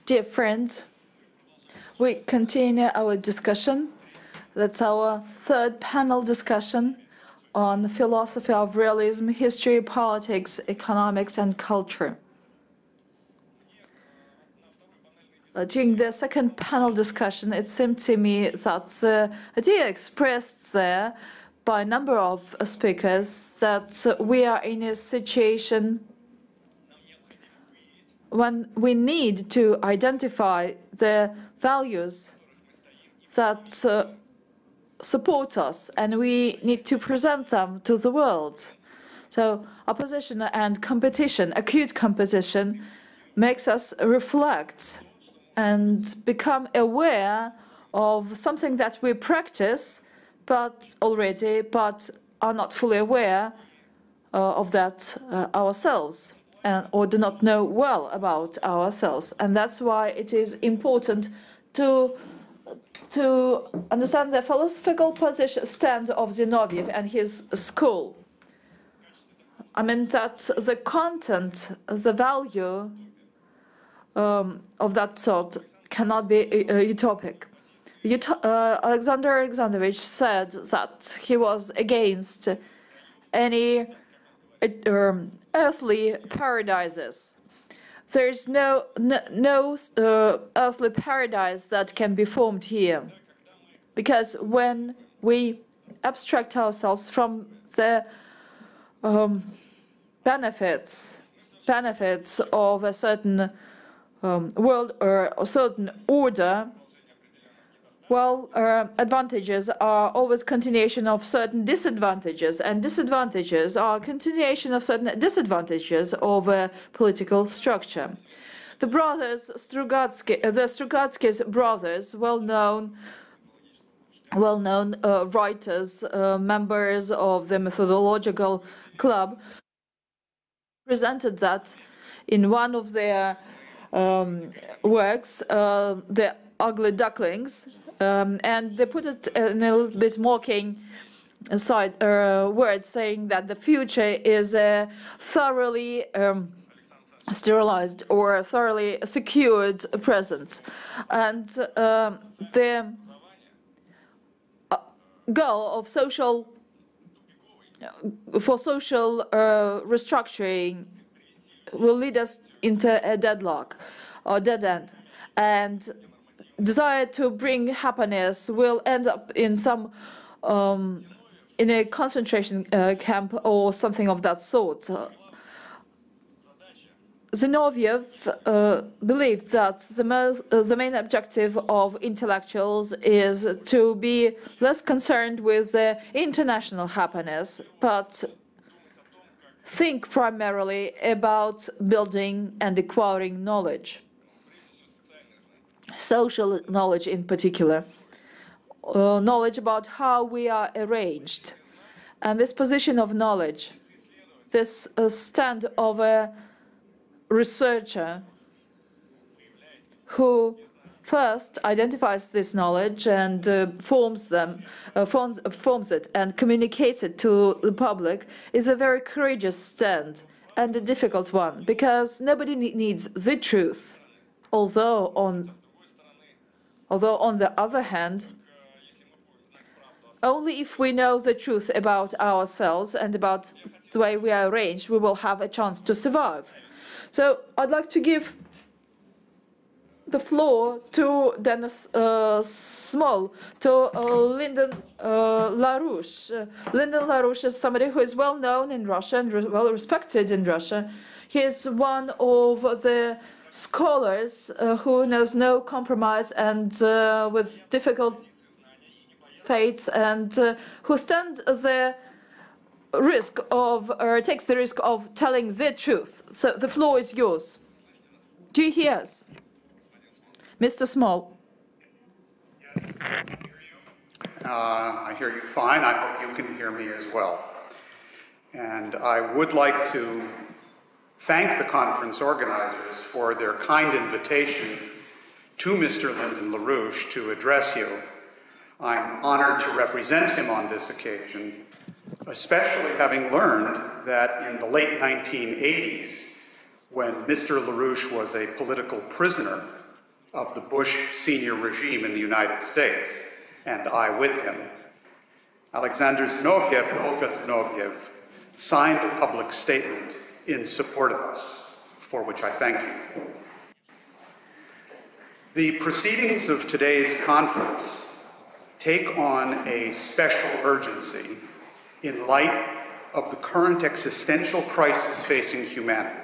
Dear friends, we continue our discussion. That's our third panel discussion on the philosophy of realism, history, politics, economics, and culture. During the second panel discussion, it seemed to me that the idea expressed there by a number of speakers that we are in a situation when we need to identify the values that support us, and we need to present them to the world. So opposition and competition, acute competition, makes us reflect and become aware of something that we practice but are not fully aware of that ourselves, or do not know well about ourselves. And that's why it is important to understand the philosophical stand of Zinoviev and his school. I mean that the content, the value of that sort cannot be utopic. Alexander Alexandrovich said that he was against any earthly paradises. There is no earthly paradise that can be formed here, because when we abstract ourselves from the benefits of a certain world or a certain order, well, advantages are always continuation of certain disadvantages, and disadvantages are continuation of certain disadvantages of a political structure. The brothers Strugatsky, the Strugatsky's brothers, well-known writers, members of the methodological club, presented that in one of their works, The Ugly Ducklings, and they put it in a little bit mocking words, saying that the future is a thoroughly sterilized or thoroughly secured present, and the goal of social restructuring will lead us into a deadlock or dead end, and desire to bring happiness will end up in some in a concentration camp or something of that sort. Zinoviev believed that the main objective of intellectuals is to be less concerned with the international happiness, but think primarily about building and acquiring knowledge. Social knowledge in particular, knowledge about how we are arranged. And this position of knowledge, this stand of a researcher who first identifies this knowledge and forms it and communicates it to the public, is a very courageous stand and a difficult one, because nobody needs the truth. Although on the other hand, only if we know the truth about ourselves and about the way we are arranged, we will have a chance to survive. So I'd like to give the floor to Dennis Small, to Lyndon LaRouche. Lyndon LaRouche is somebody who is well known in Russia and well respected in Russia. He is one of the scholars who knows no compromise and with difficult fates, and who stand the risk of, or takes the risk of telling the truth. So the floor is yours. Do you hear us? Mr. Small. Yes, I can hear you. I hear you fine. I hope you can hear me as well. And I would like to thank the conference organizers for their kind invitation to Mr. Lyndon LaRouche to address you. I'm honored to represent him on this occasion, especially having learned that in the late 1980s, when Mr. LaRouche was a political prisoner of the Bush senior regime in the United States, and I with him, Alexander Zinoviev and Olga ZINOVIEV, signed a public statement in support of us, for which I thank you. The proceedings of today's conference take on a special urgency in light of the current existential crisis facing humanity.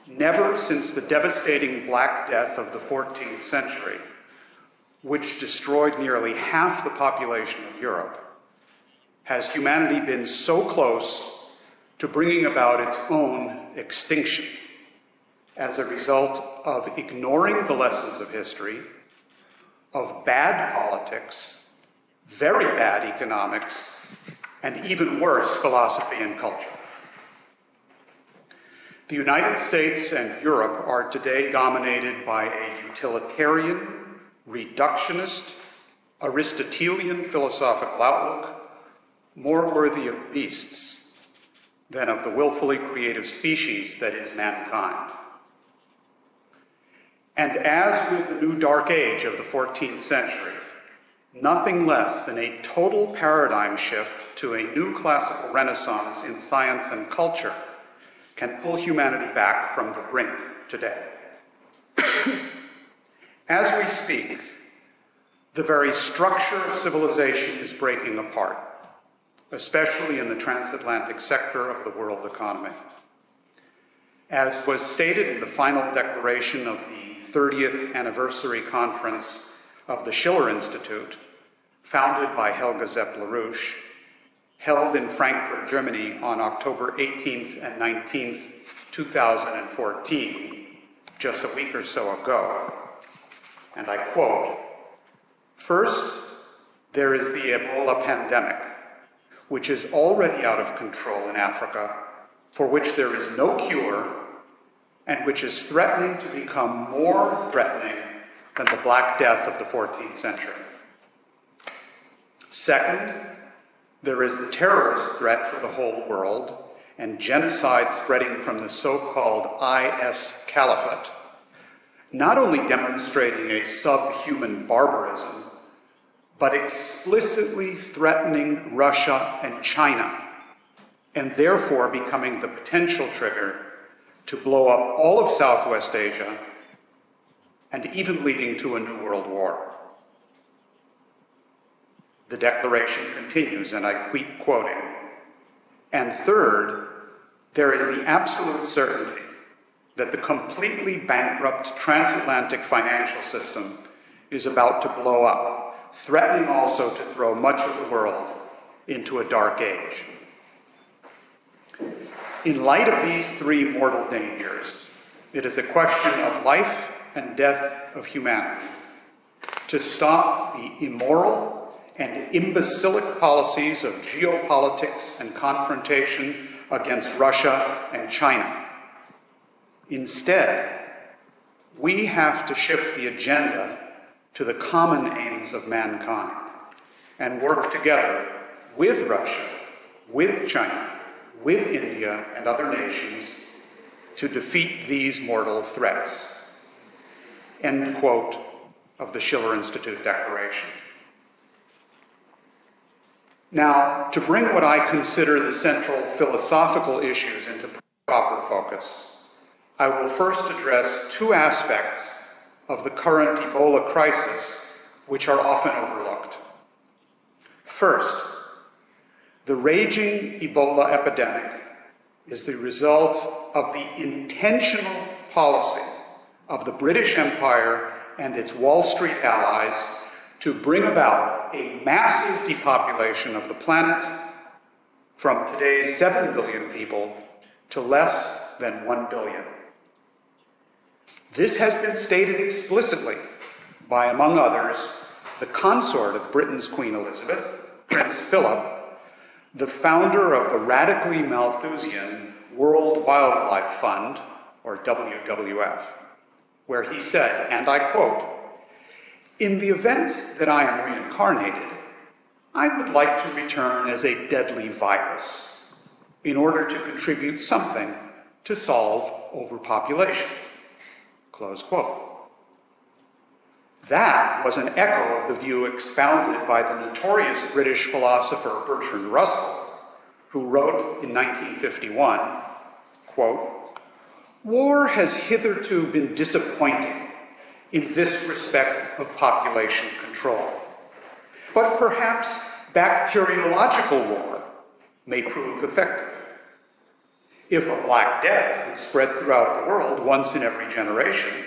Never since the devastating Black Death of the 14th century, which destroyed nearly half the population of Europe, has humanity been so close to bringing about its own extinction as a result of ignoring the lessons of history, of bad politics, very bad economics, and even worse, philosophy and culture. The United States and Europe are today dominated by a utilitarian, reductionist, Aristotelian philosophical outlook, more worthy of beasts than of the willfully creative species that is mankind. And as with the new dark age of the 14th century, nothing less than a total paradigm shift to a new classical renaissance in science and culture can pull humanity back from the brink today. As we speak, the very structure of civilization is breaking apart, especially in the transatlantic sector of the world economy. As was stated in the final declaration of the 30th anniversary conference of the Schiller Institute, founded by Helga Zepp-LaRouche, held in Frankfurt, Germany on October 18th and 19th, 2014, just a week or so ago. And I quote, "First, there is the Ebola pandemic, which is already out of control in Africa, for which there is no cure, and which is threatening to become more threatening than the Black Death of the 14th century. Second, there is the terrorist threat for the whole world and genocide spreading from the so-called IS Caliphate, not only demonstrating a subhuman barbarism, but explicitly threatening Russia and China, and therefore becoming the potential trigger to blow up all of Southwest Asia and even leading to a new world war." The declaration continues, and I keep quoting, "And third, there is the absolute certainty that the completely bankrupt transatlantic financial system is about to blow up, threatening also to throw much of the world into a dark age." In light of these three mortal dangers, it is a question of life and death of humanity to stop the immoral and imbecilic policies of geopolitics and confrontation against Russia and China. Instead, we have to shift the agenda to the common aims of mankind and work together with Russia, with China, with India and other nations to defeat these mortal threats. End quote of the Schiller Institute Declaration. Now, to bring what I consider the central philosophical issues into proper focus, I will first address two aspects of the current Ebola crisis which are often overlooked. First, the raging Ebola epidemic is the result of the intentional policy of the British Empire and its Wall Street allies to bring about a massive depopulation of the planet from today's 7 billion people to less than 1 billion. This has been stated explicitly by, among others, the consort of Britain's Queen Elizabeth, Prince Philip, the founder of the radically Malthusian World Wildlife Fund, or WWF, where he said, and I quote, "In the event that I am reincarnated, I would like to return as a deadly virus in order to contribute something to solve overpopulation." Close quote. That was an echo of the view expounded by the notorious British philosopher Bertrand Russell, who wrote in 1951, quote, "War has hitherto been disappointing in this respect of population control, but perhaps bacteriological war may prove effective. If a Black Death could spread throughout the world once in every generation,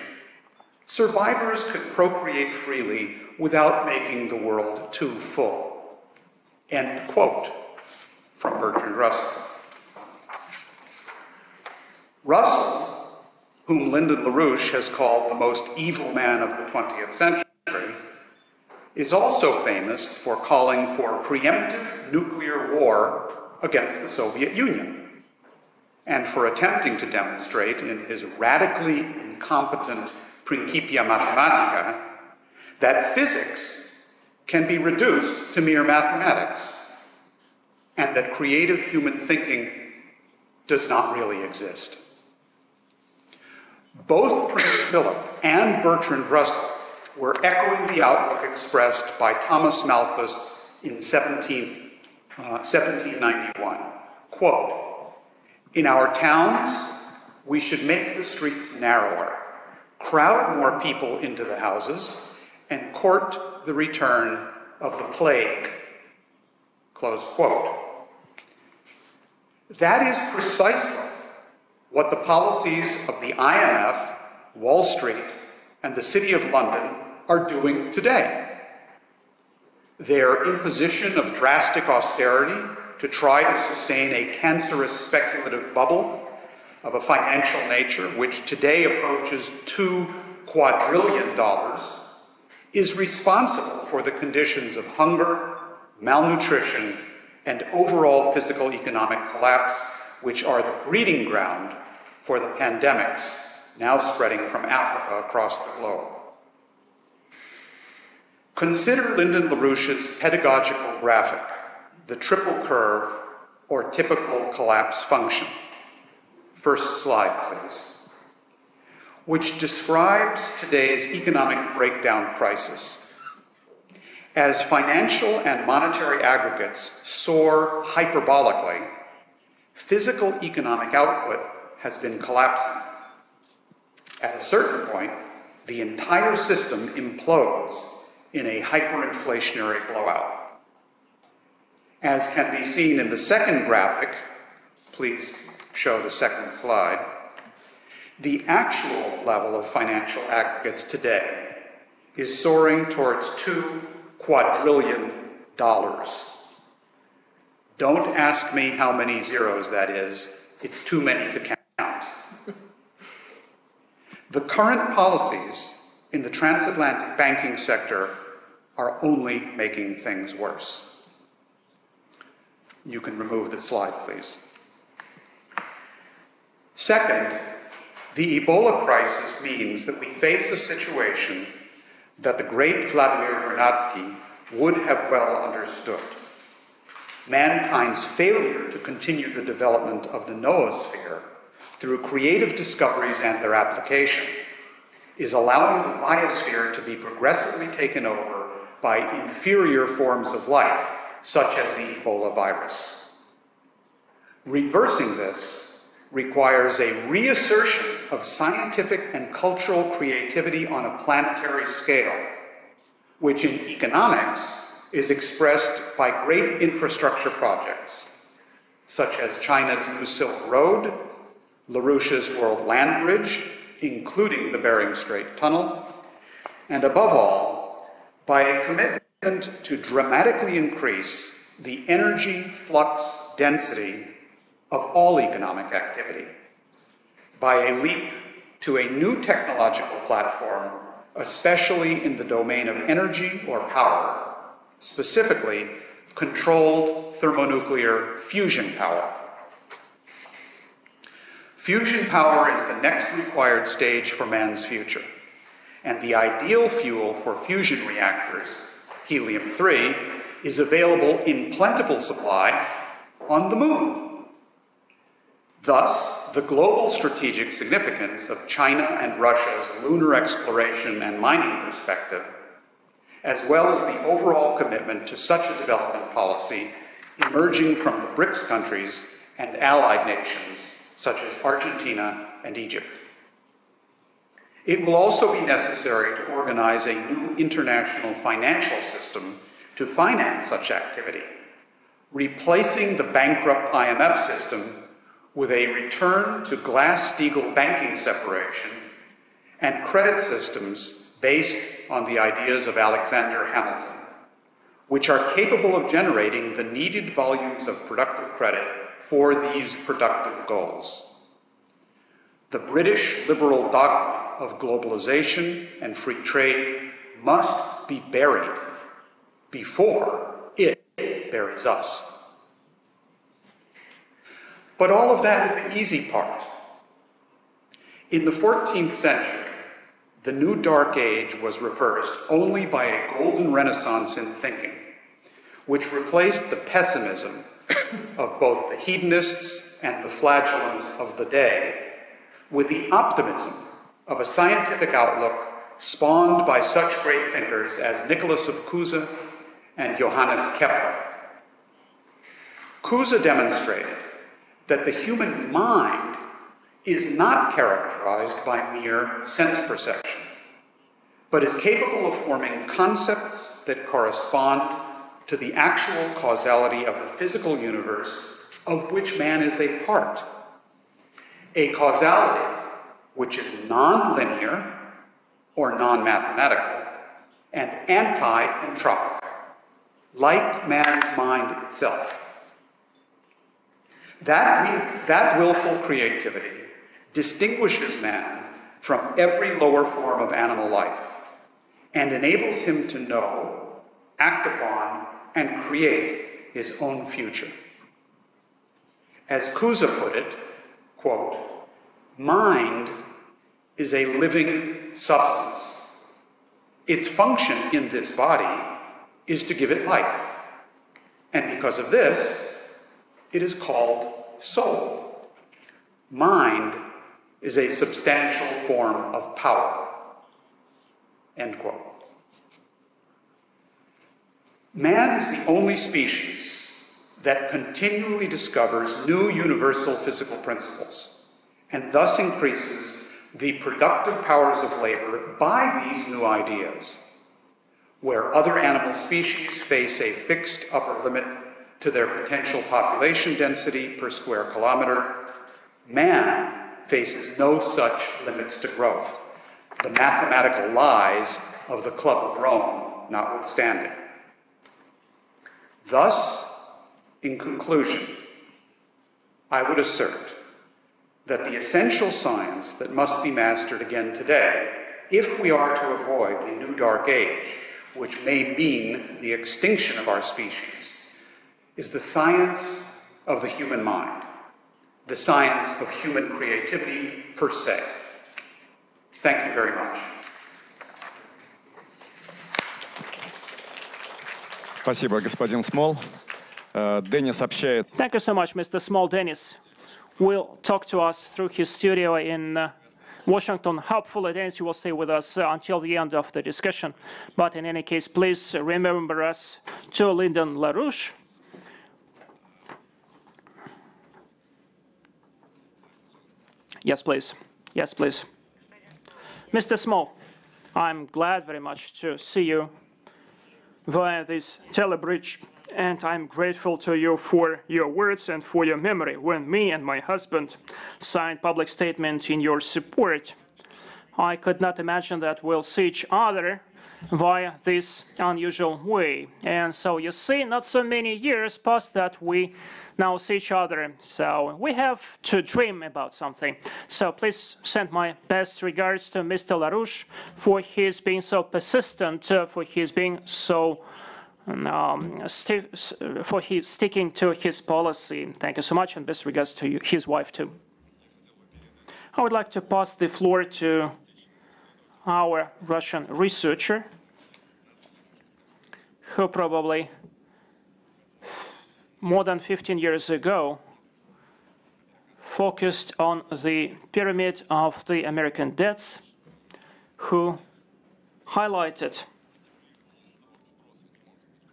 survivors could procreate freely without making the world too full." End quote from Bertrand Russell. Russell, whom Lyndon LaRouche has called the most evil man of the 20th century, is also famous for calling for preemptive nuclear war against the Soviet Union, and for attempting to demonstrate in his radically incompetent Principia Mathematica that physics can be reduced to mere mathematics, and that creative human thinking does not really exist. Both Prince Philip and Bertrand Russell were echoing the outlook expressed by Thomas Malthus in 1791. Quote, "In our towns, we should make the streets narrower, crowd more people into the houses, and court the return of the plague." Close quote. That is precisely what the policies of the IMF, Wall Street, and the City of London are doing today. Their imposition of drastic austerity to try to sustain a cancerous speculative bubble of a financial nature which today approaches $2 quadrillion is responsible for the conditions of hunger, malnutrition, and overall physical economic collapse, which are the breeding ground for the pandemics now spreading from Africa across the globe. Consider Lyndon LaRouche's pedagogical graphic, the triple curve or typical collapse function. First slide, please. Which describes today's economic breakdown crisis. As financial and monetary aggregates soar hyperbolically, physical economic output has been collapsing. At a certain point, the entire system implodes in a hyperinflationary blowout. As can be seen in the second graphic, please show the second slide, the actual level of financial aggregates today is soaring towards $2 quadrillion. Don't ask me how many zeros that is. It's too many to count. The current policies in the transatlantic banking sector are only making things worse. You can remove the slide, please. Second, the Ebola crisis means that we face a situation that the great Vladimir Vernadsky would have well understood. Mankind's failure to continue the development of the noosphere through creative discoveries and their application is allowing the biosphere to be progressively taken over by inferior forms of life, such as the Ebola virus. Reversing this requires a reassertion of scientific and cultural creativity on a planetary scale, which in economics is expressed by great infrastructure projects, such as China's New Silk Road, LaRouche's World Land Bridge, including the Bering Strait Tunnel, and above all, by a commitment to dramatically increase the energy flux density of all economic activity, by a leap to a new technological platform, especially in the domain of energy or power, specifically controlled thermonuclear fusion power. Fusion power is the next required stage for man's future, and the ideal fuel for fusion reactors, helium-3, is available in plentiful supply on the moon. Thus, the global strategic significance of China and Russia's lunar exploration and mining perspective, as well as the overall commitment to such a development policy emerging from the BRICS countries and allied nations such as Argentina and Egypt. It will also be necessary to organize a new international financial system to finance such activity, replacing the bankrupt IMF system with a return to Glass-Steagall banking separation and credit systems based on the ideas of Alexander Hamilton, which are capable of generating the needed volumes of productive credit for these productive goals. The British liberal dogma of globalization and free trade must be buried before it buries us. But all of that is the easy part. In the 14th century, the new dark age was reversed only by a golden renaissance in thinking, which replaced the pessimism of both the hedonists and the flagellants of the day with the optimism of a scientific outlook spawned by such great thinkers as Nicholas of Cusa and Johannes Kepler. Cusa demonstrated that the human mind is not characterized by mere sense perception, but is capable of forming concepts that correspond to the actual causality of the physical universe of which man is a part. A causality which is non-linear or non-mathematical and anti-entropic, like man's mind itself. That willful creativity distinguishes man from every lower form of animal life and enables him to know, act upon, and create his own future. As Cusa put it, quote, "Mind is a living substance. Its function in this body is to give it life. And because of this, it is called soul. Mind is a substantial form of power." End quote. Man is the only species that continually discovers new universal physical principles and thus increases the productive powers of labor by these new ideas. Where other animal species face a fixed upper limit to their potential population density per square kilometer, man faces no such limits to growth, the mathematical lies of the Club of Rome notwithstanding. Thus, in conclusion, I would assert that the essential science that must be mastered again today, if we are to avoid a new dark age, which may mean the extinction of our species, is the science of the human mind, the science of human creativity per se. Thank you very much. Спасибо, господин Смол. Денис сообщает. Thank you so much, Mr. Small. Dennis will talk to us through his studio in Washington. Hopefully, Dennis, you will stay with us until the end of the discussion. But in any case, please remember us to Lyndon LaRouche. Yes, please. Yes, please. Mr. Small, I'm glad very much to see you via this telebridge, and I'm grateful to you for your words and for your memory. When me and my husband signed public statement in your support, I could not imagine that we'll see each other via this unusual way. And so you see, not so many years past that we now see each other. So we have to dream about something. So please send my best regards to Mr. LaRouche for his being so persistent, for his being so for his sticking to his policy. Thank you so much, and best regards to you, his wife too. I would like to pass the floor to our Russian researcher, who probably more than 15 years ago focused on the pyramid of the American debts, who highlighted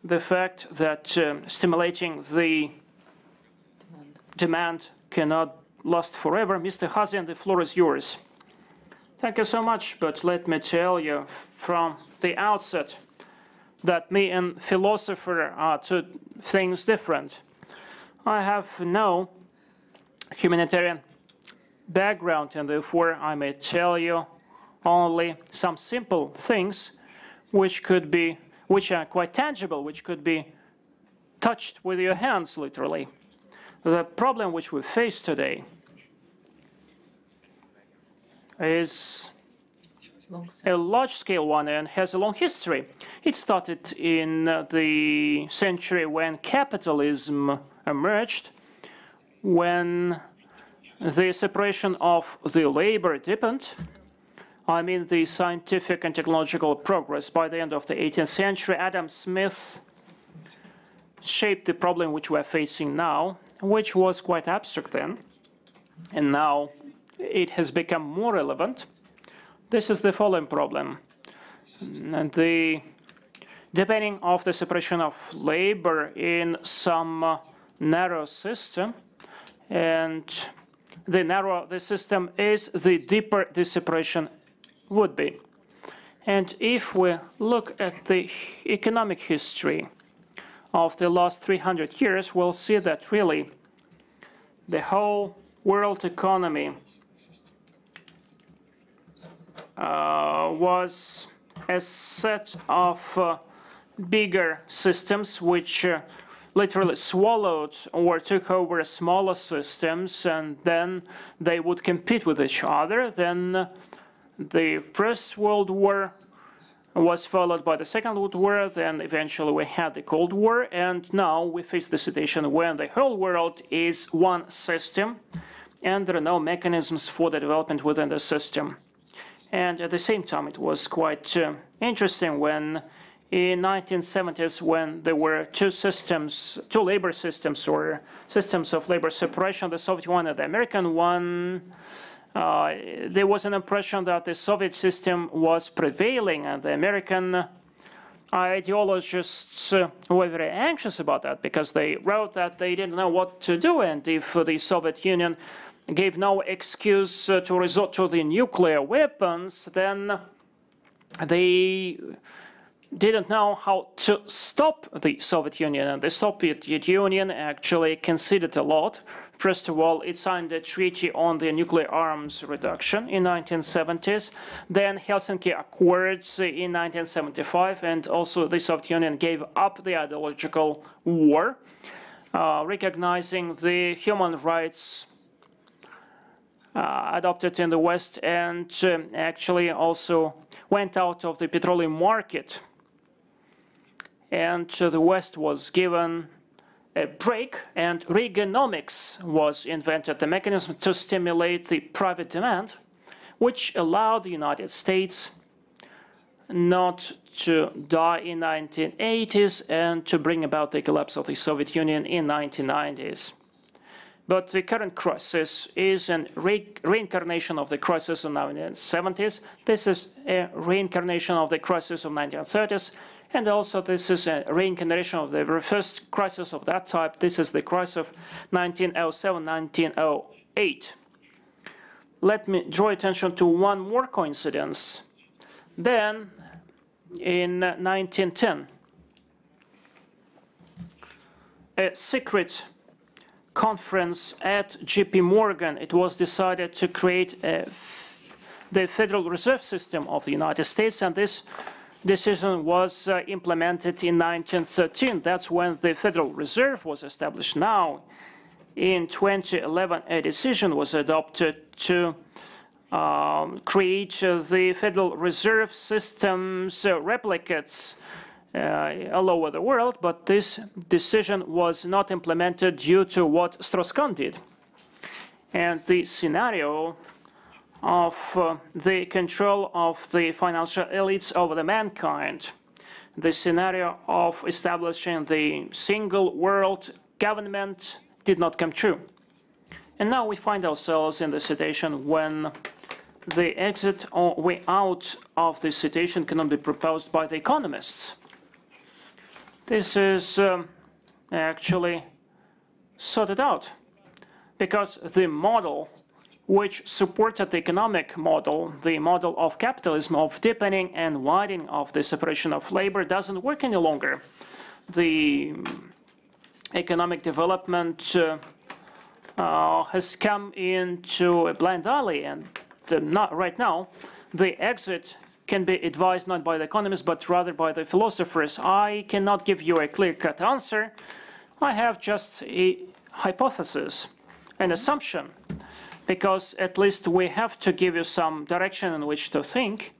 the fact that stimulating the demand cannot last forever. Mr. KHAZIN, the floor is yours. Thank you so much, but let me tell you from the outset that me and philosopher are two things different. I have no humanitarian background, and therefore I may tell you only some simple things which are quite tangible, which could be touched with your hands, literally. The problem which we face today is a large-scale one and has a long history. It started in the century when capitalism emerged, when the separation of the labor deepened. I mean the scientific and technological progress. By the end of the 18th century, Adam Smith shaped the problem which we are facing now, which was quite abstract then, and now it has become more relevant. This is the following problem. And depending on the separation of labor in some narrow system, and the narrower the system is, the deeper the separation would be. And if we look at the economic history of the last 300 years, we'll see that really the whole world economy was a set of bigger systems which literally swallowed or took over smaller systems, and then they would compete with each other. Then the First World War was followed by the Second World War, then eventually we had the Cold War, and now we face the situation when the whole world is one system and there are no mechanisms for the development within the system. And at the same time, it was quite interesting when in 1970s, when there were two labor systems or systems of labor separation, the Soviet one and the American one, there was an impression that the Soviet system was prevailing, and the American ideologists were very anxious about that because they wrote that they didn't know what to do, and if the Soviet Union gave no excuse to resort to the nuclear weapons, then they didn't know how to stop the Soviet Union. And the Soviet Union actually conceded a lot. First of all, it signed a treaty on the nuclear arms reduction in 1970s, then Helsinki Accords in 1975, and also the Soviet Union gave up the ideological war, recognizing the human rights adopted in the West, and actually also went out of the petroleum market. And the West was given a break, and Reaganomics was invented, the mechanism to stimulate the private demand, which allowed the United States not to die in 1980s and to bring about the collapse of the Soviet Union in 1990s. But the current crisis is a reincarnation of the crisis of the 1970s. This is a reincarnation of the crisis of the 1930s. And also this is a reincarnation of the very first crisis of that type. This is the crisis of 1907-1908. Let me draw attention to one more coincidence. Then, in 1910, a secret conference at JP Morgan, it was decided to create the Federal Reserve System of the United States, and this decision was implemented in 1913. That's when the Federal Reserve was established. Now, in 2011, a decision was adopted to create the Federal Reserve System's replicates all over the world, but this decision was not implemented due to what Strauss-Kahn did. And the scenario of the control of the financial elites over the mankind, the scenario of establishing the single world government did not come true. And now we find ourselves in the situation when the exit or way out of this situation cannot be proposed by the economists. This is actually sorted out because the model which supported the economic model, the model of capitalism, of deepening and widening of the separation of labor, doesn't work any longer. The economic development has come into a blind alley, and not right now. The exit can be advised not by the economists, but rather by the philosophers. I cannot give you a clear-cut answer. I have just a hypothesis, an assumption, because at least we have to give you some direction in which to think.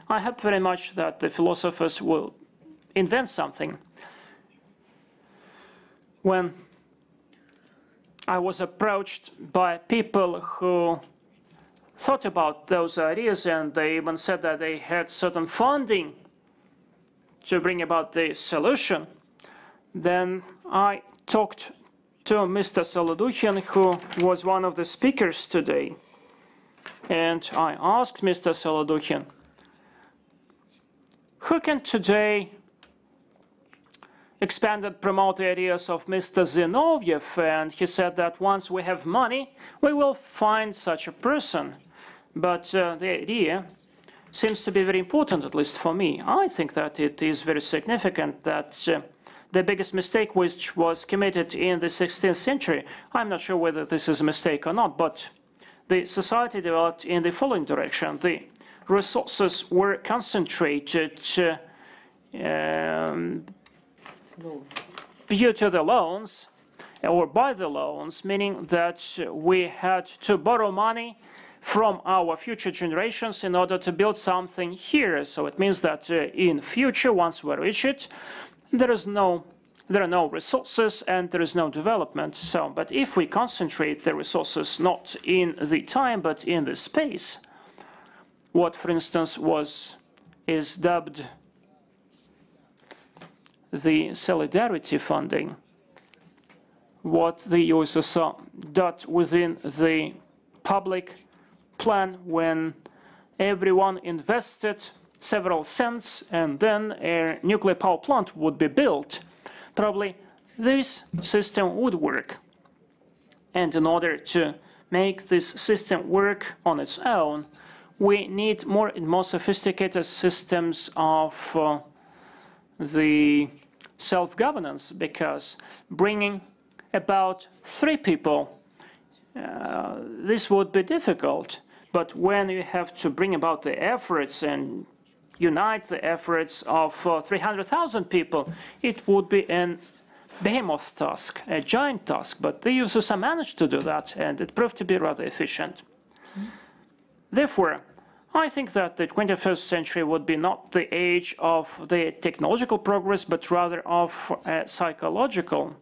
I hope very much that the philosophers will invent something. When I was approached by people who thought about those ideas, and they even said that they had certain funding to bring about the solution, then I talked to Mr. Solodukhin, who was one of the speakers today. And I asked Mr. Solodukhin, who can today expand and promote the ideas of Mr. Zinoviev? And he said that once we have money, we will find such a person. But the idea seems to be very important, at least for me. I think that it is very significant that the biggest mistake which was committed in the 16th century, I'm not sure whether this is a mistake or not, but the society developed in the following direction. The resources were concentrated due to the loans, or by the loans, meaning that we had to borrow money from our future generations in order to build something here. So it means that in future, once we reach it, there are no resources and there is no development. So, but if we concentrate the resources not in the time but in the space, what, for instance, is dubbed the solidarity funding, what the USSR did within the public plan when everyone invested several cents and then a nuclear power plant would be built, probably this system would work. And in order to make this system work on its own, we need more and more sophisticated systems of the self-governance, because bringing about 3 people, this would be difficult. But when you have to bring about the efforts and unite the efforts of 300,000 people, it would be a behemoth task, a giant task. But the USSR managed to do that, and it proved to be rather efficient. Therefore, I think that the 21st century would be not the age of the technological progress, but rather of psychological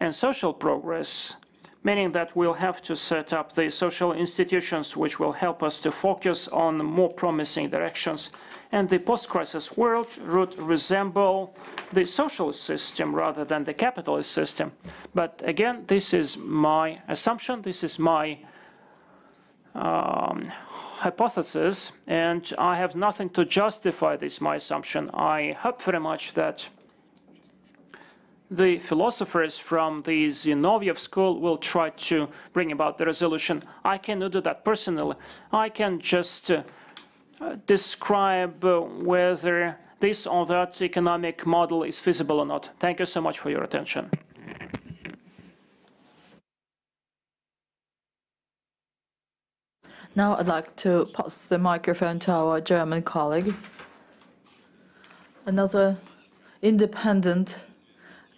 and social progress, meaning that we'll have to set up the social institutions which will help us to focus on more promising directions. And the post-crisis world would resemble the socialist system rather than the capitalist system. But again, this is my assumption, this is my hypothesis, and I have nothing to justify this, my assumption. I hope very much that the philosophers from the Zinoviev school will try to bring about the resolution. I cannot do that personally. I can just describe whether this or that economic model is feasible or not. Thank you so much for your attention. Now I'd like to pass the microphone to our German colleague, another independent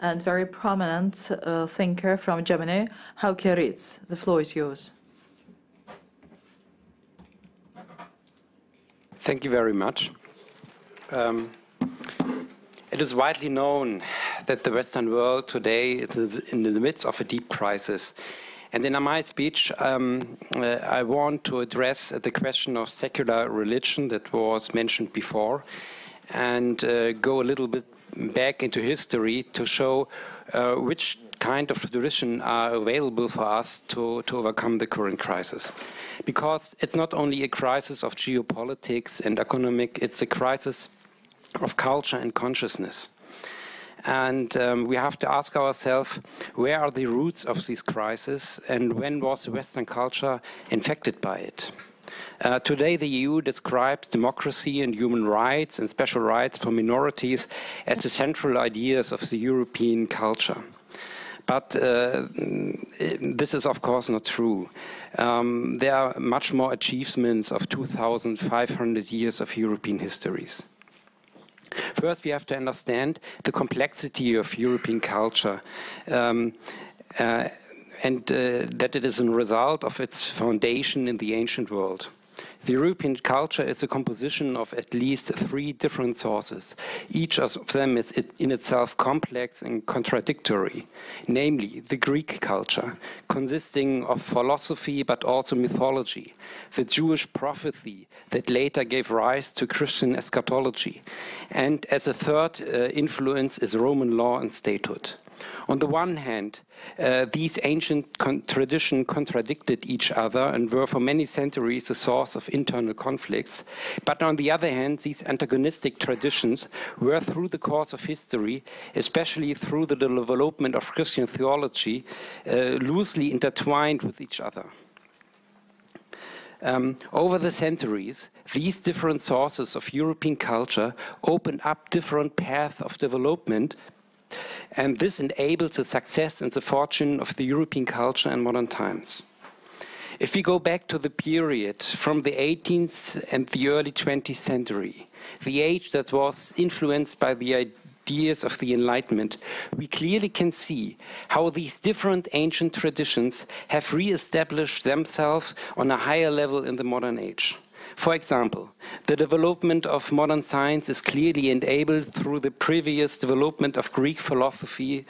and very prominent thinker from Germany, Hauke RITZ. The floor is yours. Thank you very much. It is widely known that the Western world today is in the midst of a deep crisis. And in my speech, I want to address the question of secular religion that was mentioned before, and go a little bit back into history to show which kind of tradition are available for us to overcome the current crisis. Because it's not only a crisis of geopolitics and economic, it's a crisis of culture and consciousness. And we have to ask ourselves, where are the roots of this crisis, and when was Western culture infected by it? Today, the EU describes democracy and human rights and special rights for minorities as the central ideas of the European culture. But this is, of course, not true. There are much more achievements of 2,500 years of European histories. First, we have to understand the complexity of European culture and that it is a result of its foundation in the ancient world. The European culture is a composition of at least 3 different sources. Each of them is in itself complex and contradictory, namely the Greek culture, consisting of philosophy but also mythology, the Jewish prophecy that later gave rise to Christian eschatology, and as a third influence is Roman law and statehood. On the one hand, these ancient traditions contradicted each other and were for many centuries a source of internal conflicts. But on the other hand, these antagonistic traditions were, through the course of history, especially through the development of Christian theology, loosely intertwined with each other. Over the centuries, these different sources of European culture opened up different paths of development, and this enabled the success and the fortune of the European culture in modern times. If we go back to the period from the 18th and the early 20th century, the age that was influenced by the ideas of the Enlightenment, we clearly can see how these different ancient traditions have re-established themselves on a higher level in the modern age. For example, the development of modern science is clearly enabled through the previous development of Greek philosophy.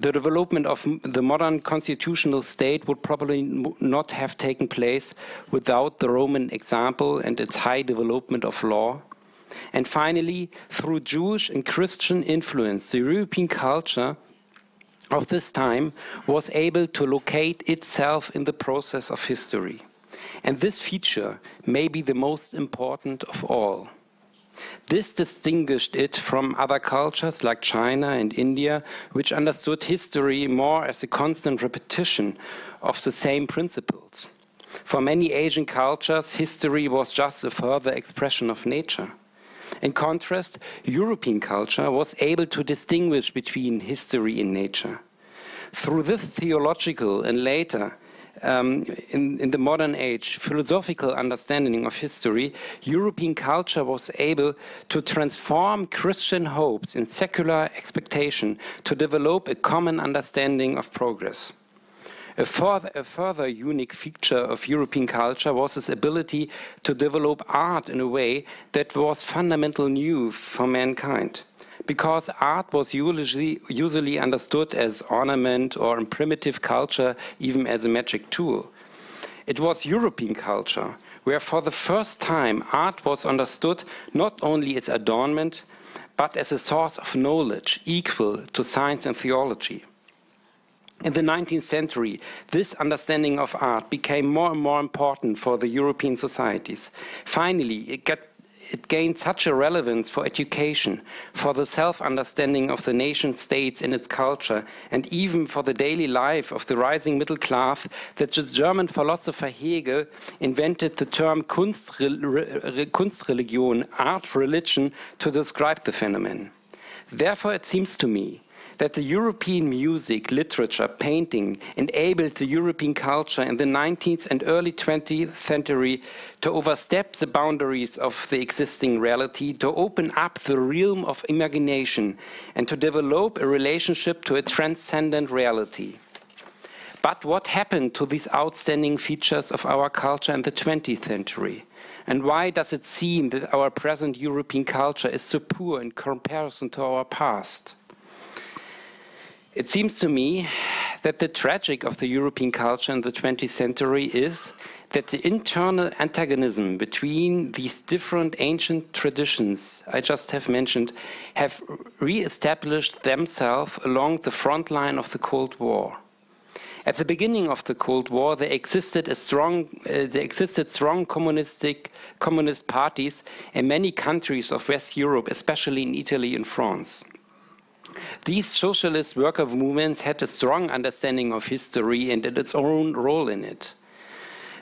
The development of the modern constitutional state would probably not have taken place without the Roman example and its high development of law. And finally, through Jewish and Christian influence, the European culture of this time was able to locate itself in the process of history. And this feature may be the most important of all. This distinguished it from other cultures like China and India, which understood history more as a constant repetition of the same principles. For many Asian cultures, history was just a further expression of nature. In contrast, European culture was able to distinguish between history and nature. Through this theological and later in the modern age, philosophical understanding of history, European culture was able to transform Christian hopes in secular expectation to develop a common understanding of progress. A further unique feature of European culture was its ability to develop art in a way that was fundamentally new for mankind. Because art was usually understood as ornament or in primitive culture even as a magic tool. It was European culture where for the first time art was understood not only as adornment but as a source of knowledge equal to science and theology. In the 19th century, this understanding of art became more and more important for the European societies. Finally, it gained such a relevance for education, for the self-understanding of the nation-states and its culture, and even for the daily life of the rising middle class, that the German philosopher Hegel invented the term Kunstreligion, art religion, to describe the phenomenon. Therefore, it seems to me that the European music, literature, painting enabled the European culture in the 19th and early 20th century to overstep the boundaries of the existing reality, to open up the realm of imagination, and to develop a relationship to a transcendent reality. But what happened to these outstanding features of our culture in the 20th century? And why does it seem that our present European culture is so poor in comparison to our past? It seems to me that the tragic of the European culture in the 20th century is that the internal antagonism between these different ancient traditions I just have mentioned have re-established themselves along the front line of the Cold War. At the beginning of the Cold War, there existed strong communist parties in many countries of West Europe, especially in Italy and France. These socialist worker movements had a strong understanding of history and its own role in it.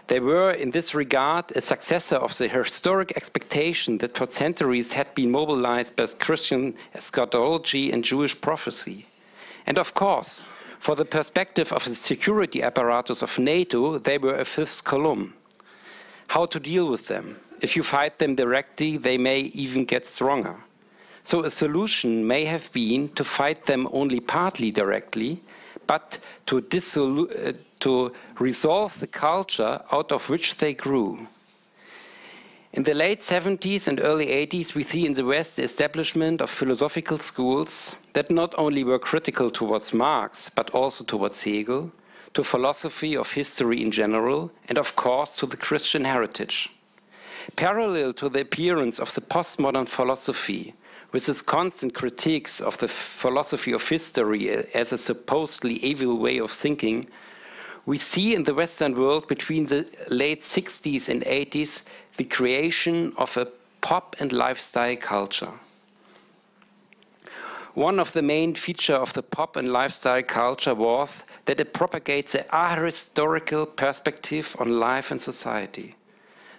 They were, in this regard, a successor of the historic expectation that for centuries had been mobilized by Christian eschatology and Jewish prophecy. And of course, for the perspective of the security apparatus of NATO, they were a fifth column. How to deal with them? If you fight them directly, they may even get stronger. So a solution may have been to fight them only partly directly, but to resolve the culture out of which they grew. In the late 70s and early 80s, we see in the West the establishment of philosophical schools that not only were critical towards Marx, but also towards Hegel, to philosophy of history in general, and of course to the Christian heritage. Parallel to the appearance of the postmodern philosophy, with its constant critiques of the philosophy of history as a supposedly evil way of thinking, we see in the Western world between the late 60s and 80s the creation of a pop and lifestyle culture. One of the main features of the pop and lifestyle culture was that it propagates an ahistorical perspective on life and society.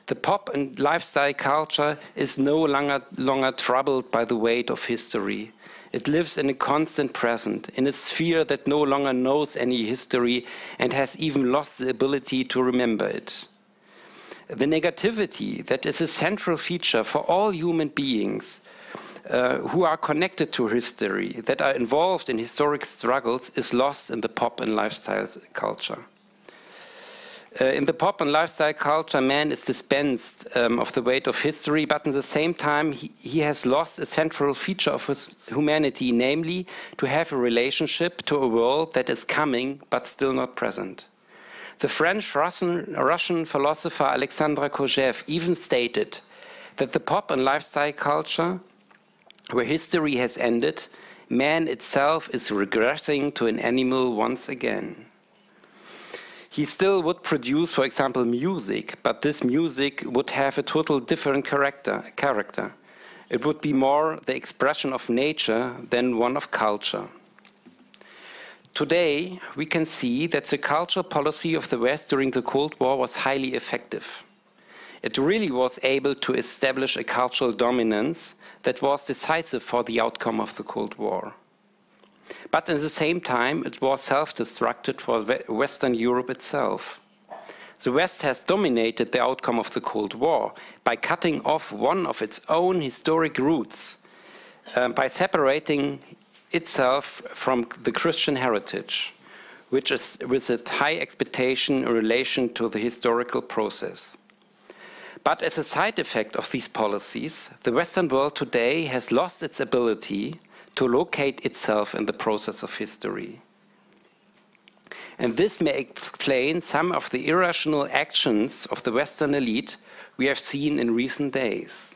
The pop and lifestyle culture is no longer troubled by the weight of history. It lives in a constant present, in a sphere that no longer knows any history and has even lost the ability to remember it. The negativity that is a central feature for all human beings who are connected to history, that are involved in historic struggles, is lost in the pop and lifestyle culture. In the pop and lifestyle culture, man is dispensed of the weight of history, but at the same time, he has lost a central feature of his humanity, namely to have a relationship to a world that is coming but still not present. The French-Russian philosopher Alexander Kojève even stated that the pop and lifestyle culture, where history has ended, man itself is regressing to an animal once again. He still would produce, for example, music, but this music would have a total different character. It would be more the expression of nature than one of culture. Today, we can see that the cultural policy of the West during the Cold War was highly effective. It really was able to establish a cultural dominance that was decisive for the outcome of the Cold War. But at the same time, it was self-destructive for Western Europe itself. The West has dominated the outcome of the Cold War by cutting off one of its own historic roots, by separating itself from the Christian heritage, which is with a high expectation in relation to the historical process. But as a side effect of these policies, the Western world today has lost its ability to locate itself in the process of history. And this may explain some of the irrational actions of the Western elite we have seen in recent days.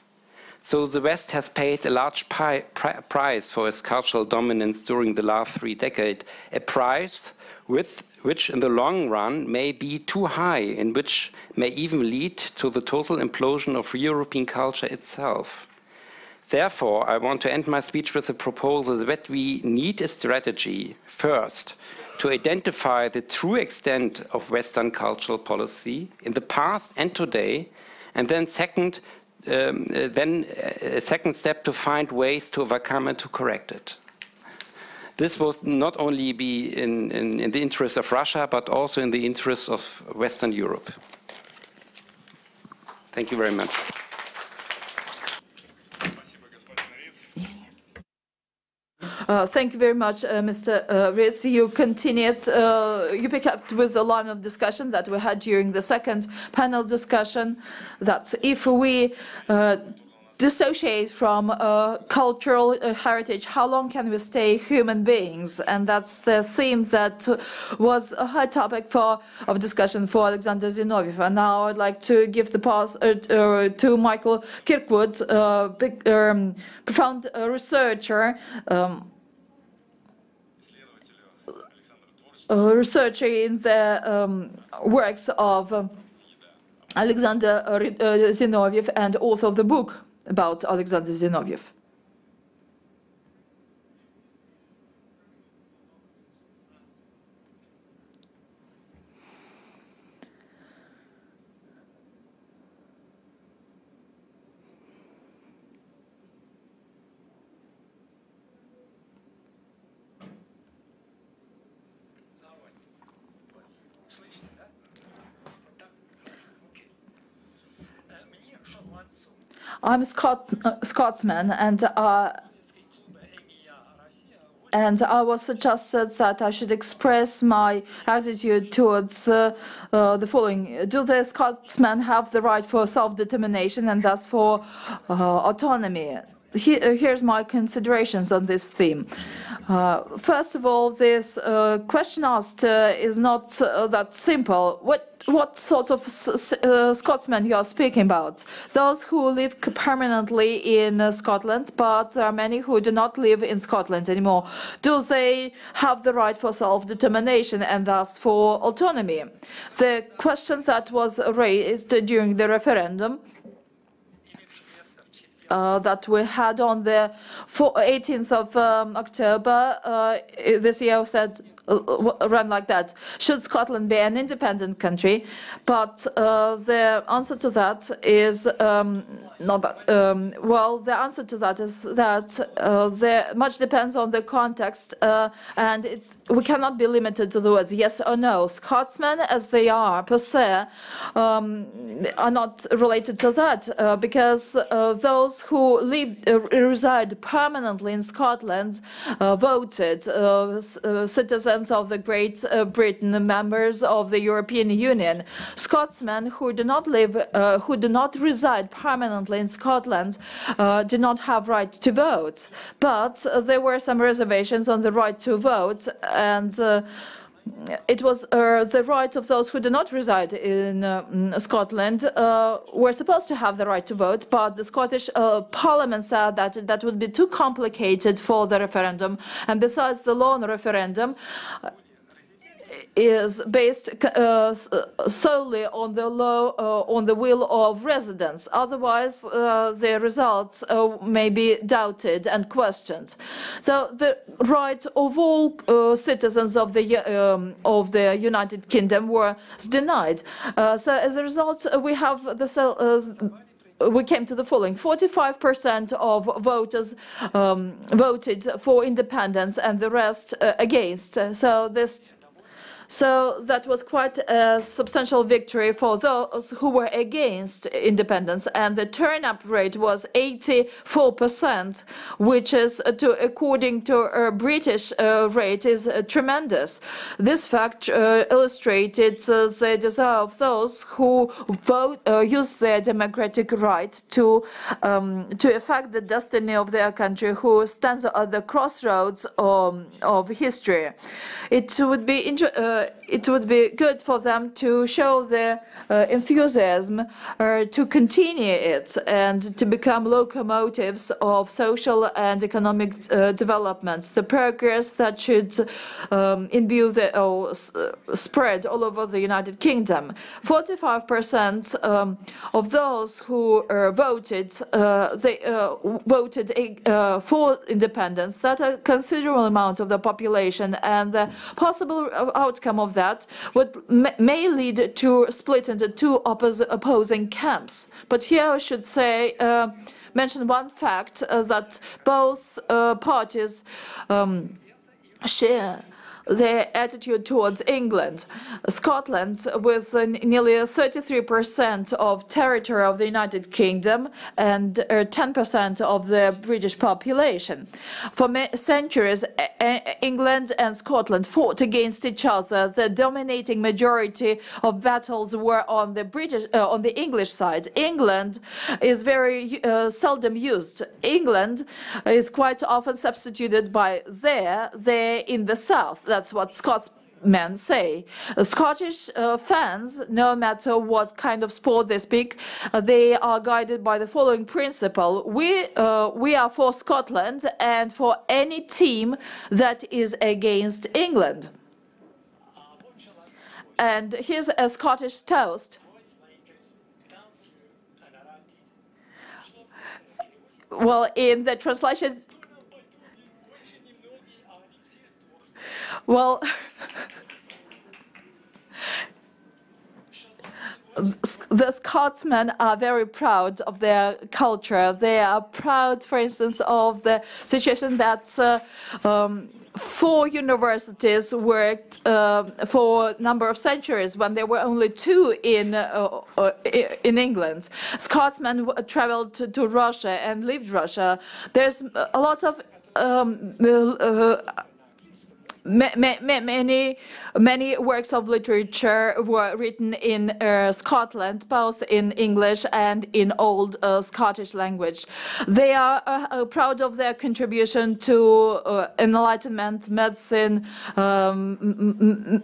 So the West has paid a large price for its cultural dominance during the last 3 decades, a price which in the long run may be too high and which may even lead to the total implosion of European culture itself. Therefore, I want to end my speech with a proposal that we need a strategy, first, to identify the true extent of Western cultural policy in the past and today, and then a second step to find ways to overcome and to correct it. This will not only be in the interest of Russia, but also in the interest of Western Europe. Thank you very much. Thank you very much, Mr. RITZ. You continued, you picked up with the line of discussion that we had during the second panel discussion, that if we dissociate from cultural heritage? How long can we stay human beings? And that's the theme that was a high topic of discussion for Alexander Zinoviev. And now I'd like to give the pass to Mikhail KIRKWOOD, profound researcher, researcher in the works of Alexander Zinoviev and author of the book about Alexander Zinoviev. I'm a Scotsman, and I was suggested that I should express my attitude towards the following. Do the Scotsmen have the right for self-determination and thus for autonomy? Here's my considerations on this theme. First of all, this question asked is not that simple. What sorts of Scotsmen you are speaking about? Those who live permanently in Scotland, but there are many who do not live in Scotland anymore. Do they have the right for self-determination and thus for autonomy? The questions that was raised during the referendum that we had on the 18th of October this year said ran like that: should Scotland be an independent country? But the answer to that is not that. Well, the answer to that is that much depends on the context, and we cannot be limited to the words yes or no. Scotsmen, as they are per se, are not related to that, because those who reside permanently in Scotland voted, citizens of the Great Britain, members of the European Union. Scotsmen who do not reside permanently in Scotland do not have right to vote. But there were some reservations on the right to vote, and it was the right of those who do not reside in Scotland were supposed to have the right to vote, but the Scottish Parliament said that that would be too complicated for the referendum, and besides, the law on referendum is based solely on the law, on the will of residents. Otherwise, the results may be doubted and questioned. So the right of all citizens of the United Kingdom was denied. So as a result, we have we came to the following: 45% of voters voted for independence, and the rest against. So that was quite a substantial victory for those who were against independence, and the turn-up rate was 84%, which is, according to a British rate, is tremendous. This fact illustrated the desire of those who use their democratic right to affect the destiny of their country, who stands at the crossroads of history. It would be good for them to show their enthusiasm, to continue it, and to become locomotives of social and economic developments, the progress that should imbue spread all over the United Kingdom. 45% of those who voted, voted for independence. That's a considerable amount of the population, and the possible outcome of that may lead to split into two opposing camps. But here I should say, mention one fact, that both parties share their attitude towards England. Scotland, with nearly 33% of territory of the United Kingdom and 10% of the British population. For centuries, England and Scotland fought against each other. The dominating majority of battles were on the English side. England is very seldom used. England is quite often substituted by there in the south. That's what Scotsmen say. Scottish fans, no matter what kind of sport they speak, they are guided by the following principle. We are for Scotland and for any team that is against England. And here's a Scottish toast. Well, in the translation, well, the Scotsmen are very proud of their culture. They are proud, for instance, of the situation that 4 universities worked for a number of centuries when there were only 2 in England. Scotsmen traveled to Russia and lived Russia. There's a lot of many works of literature were written in Scotland, both in English and in Old Scottish language. They are proud of their contribution to enlightenment, medicine,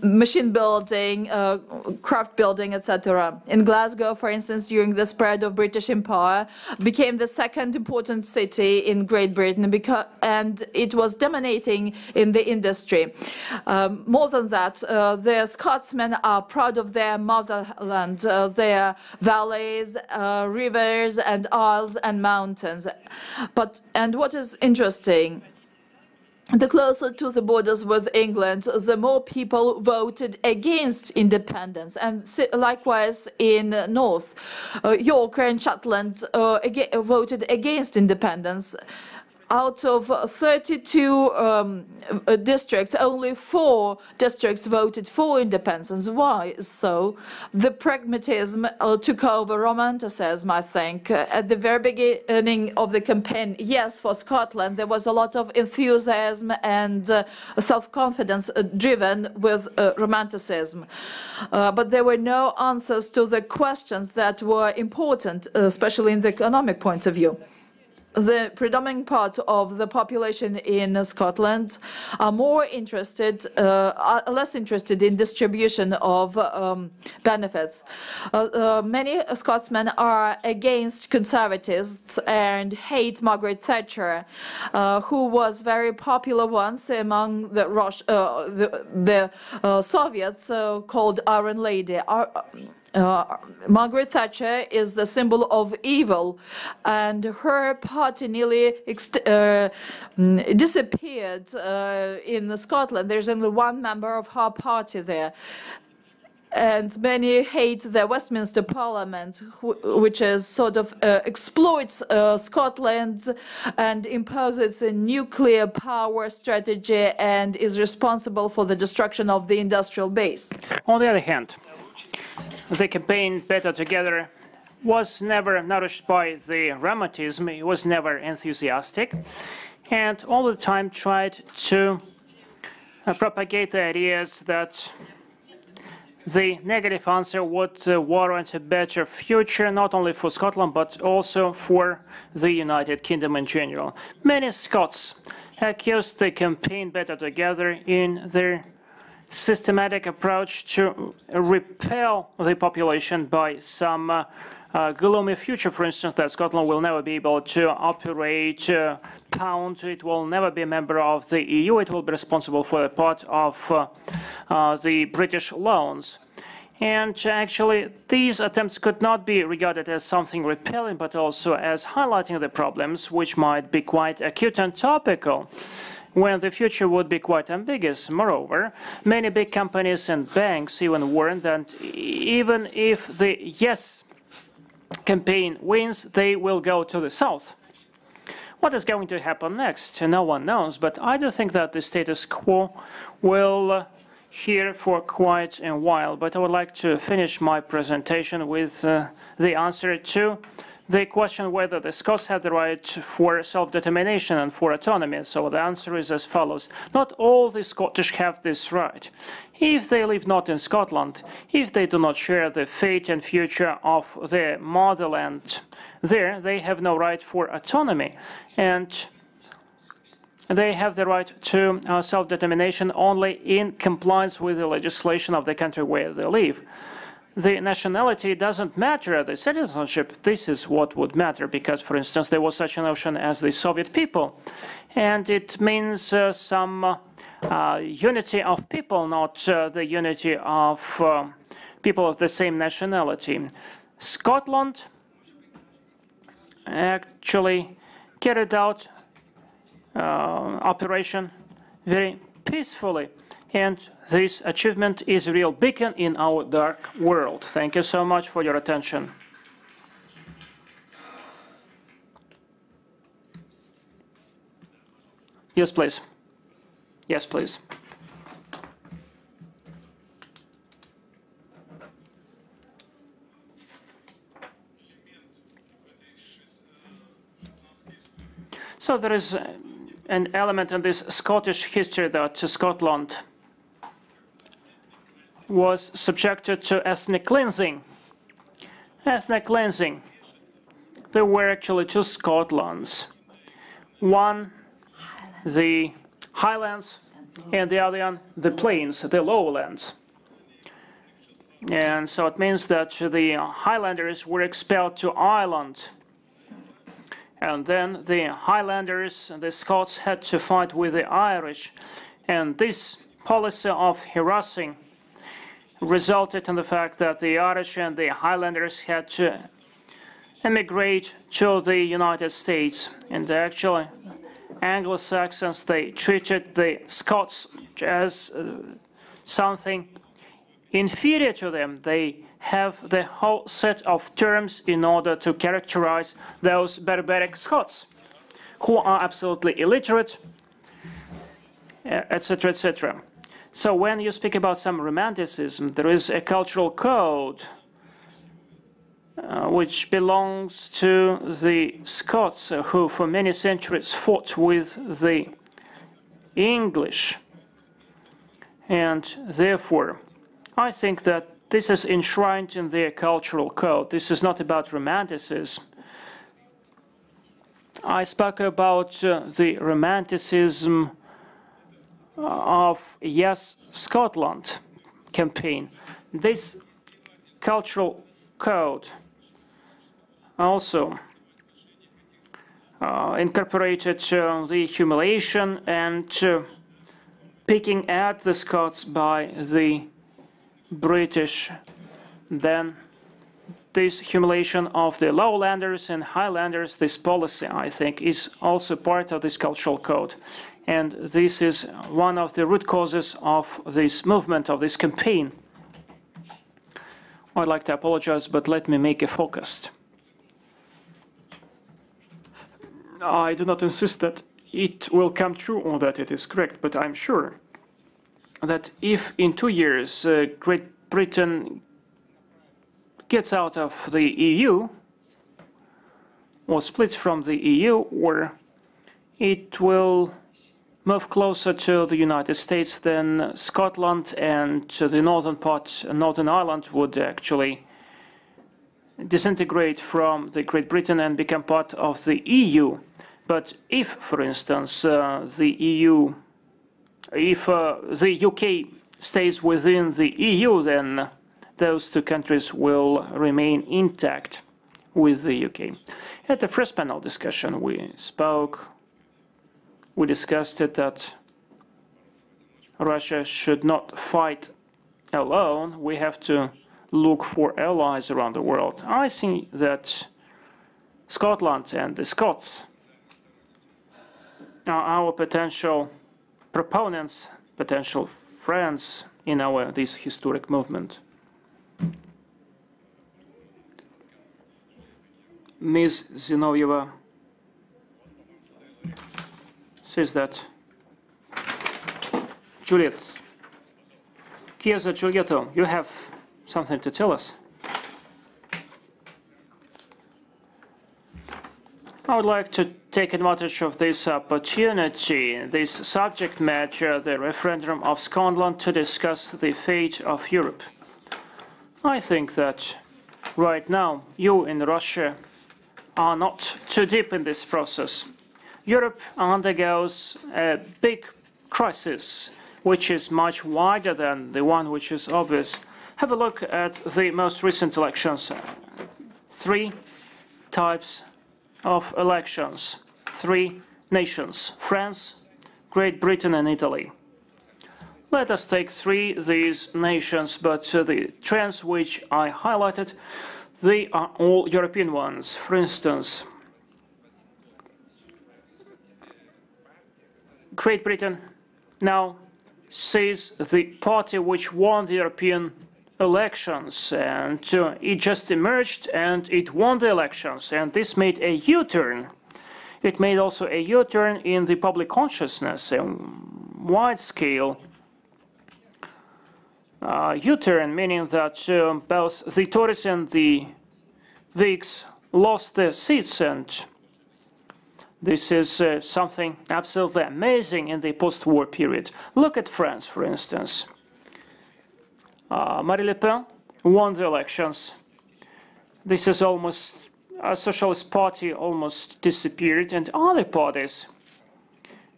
machine building, craft building, etc. In Glasgow, for instance, during the spread of British Empire, became the second important city in Great Britain, and it was dominating in the industry. More than that, the Scotsmen are proud of their motherland, their valleys, rivers, and isles and mountains. And what is interesting, the closer to the borders with England, the more people voted against independence. And likewise in North, York and Shetland voted against independence. Out of 32 districts, only 4 districts voted for independence. Why so? The pragmatism took over romanticism, I think. At the very beginning of the campaign, yes, for Scotland, there was a lot of enthusiasm and self-confidence driven with romanticism. But there were no answers to the questions that were important, especially in the economic point of view. The predominant part of the population in Scotland are less interested in distribution of benefits. Many Scotsmen are against conservatives and hate Margaret Thatcher, who was very popular once among the Soviets, called Iron Lady. Margaret Thatcher is the symbol of evil, and her party nearly disappeared in Scotland. There's only 1 member of her party there. And many hate the Westminster Parliament, which is sort of exploits Scotland and imposes a nuclear power strategy and is responsible for the destruction of the industrial base. On the other hand, the campaign Better Together was never nourished by the romanticism. It was never enthusiastic, and all the time tried to propagate the ideas that the negative answer would warrant a better future, not only for Scotland, but also for the United Kingdom in general. Many Scots accused the campaign Better Together in their systematic approach to repel the population by some gloomy future, for instance, that Scotland will never be able to operate pound, it will never be a member of the EU, it will be responsible for a part of the British loans. And actually, these attempts could not be regarded as something repelling, but also as highlighting the problems, which might be quite acute and topical, when the future would be quite ambiguous. Moreover, many big companies and banks even warned that even if the yes campaign wins, they will go to the south, What is going to happen next? No one knows, but I do think that the status quo will here for quite a while. But I would like to finish my presentation with the answer to the question whether the Scots have the right for self-determination and for autonomy. So the answer is as follows. Not all the Scottish have this right. If they live not in Scotland, if they do not share the fate and future of their motherland there, they have no right for autonomy. And they have the right to self-determination only in compliance with the legislation of the country where they live. The nationality doesn't matter, the citizenship, this is what would matter, because, for instance, there was such a notion as the Soviet people, and it means some unity of people, not the unity of people of the same nationality. Scotland actually carried out operation very peacefully, and this achievement is a real beacon in our dark world. Thank you so much for your attention. Yes, please. Yes, please. So there is an element in this Scottish history that Scotland was subjected to ethnic cleansing. Ethnic cleansing. There were actually two Scotlands. One, the highlands, and the other one, the plains, the lowlands. And so it means that the Highlanders were expelled to Ireland. And then the Highlanders and the Scots had to fight with the Irish. And this policy of harassing resulted in the fact that the Irish and the Highlanders had to emigrate to the United States. And actually, Anglo-Saxons, they treated the Scots as something inferior to them. They have the whole set of terms in order to characterize those barbaric Scots who are absolutely illiterate, etc., etc. So when you speak about some romanticism, there is a cultural code which belongs to the Scots who for many centuries fought with the English. And therefore, I think that this is enshrined in their cultural code. This is not about romanticism. I spoke about the romanticism of Yes Scotland campaign. This cultural code also incorporated the humiliation and picking at the Scots by the British. Then this humiliation of the lowlanders and highlanders, this policy, I think, is also part of this cultural code. And this is one of the root causes of this movement, of this campaign. I'd like to apologize, but let me make it focused. I do not insist that it will come true or that it is correct, but I'm sure that if in 2 years Great Britain gets out of the EU, or splits from the EU, or it will move closer to the United States, then Scotland and the northern part, Northern Ireland, would actually disintegrate from the Great Britain and become part of the EU. But if, for instance, the EU, if the UK stays within the EU, then those two countries will remain intact with the UK. At the first panel discussion, we discussed it that Russia should not fight alone. We have to look for allies around the world. I think that Scotland and the Scots are our potential proponents, potential friends in this historic movement. Ms. Zinovieva, says that Juliet, Chiesa Giulietto, you have something to tell us. I would like to take advantage of this opportunity, this subject matter, the referendum of Scotland, to discuss the fate of Europe. I think that right now you in Russia are not too deep in this process. Europe undergoes a big crisis, which is much wider than the one which is obvious. Have a look at the most recent elections. 3 types of elections, 3 nations: France, Great Britain and Italy. Let us take 3 of these nations, but the trends which I highlighted, they are all European ones. For instance, Great Britain now sees the party which won the European elections, and it just emerged and it won the elections, and this made a U-turn. It made also a U-turn in the public consciousness, a wide-scale U-turn, meaning that both the Tories and the Whigs lost their seats, and this is something absolutely amazing in the post-war period. Look at France, for instance. Marine Le Pen won the elections. This is almost a socialist party almost disappeared, and other parties,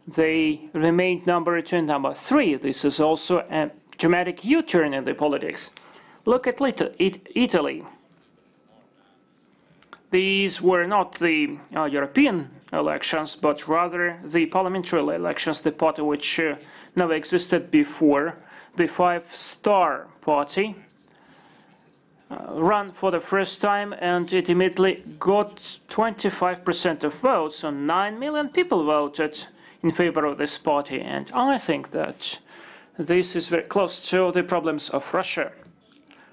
they remained number 2 and number 3. This is also a dramatic U-turn in the politics. Look at Italy. These were not the European elections, but rather the parliamentary elections, the party which never existed before. The 5-star party ran for the first time, and it immediately got 25% of votes. So 9 million people voted in favor of this party, and I think that this is very close to the problems of Russia.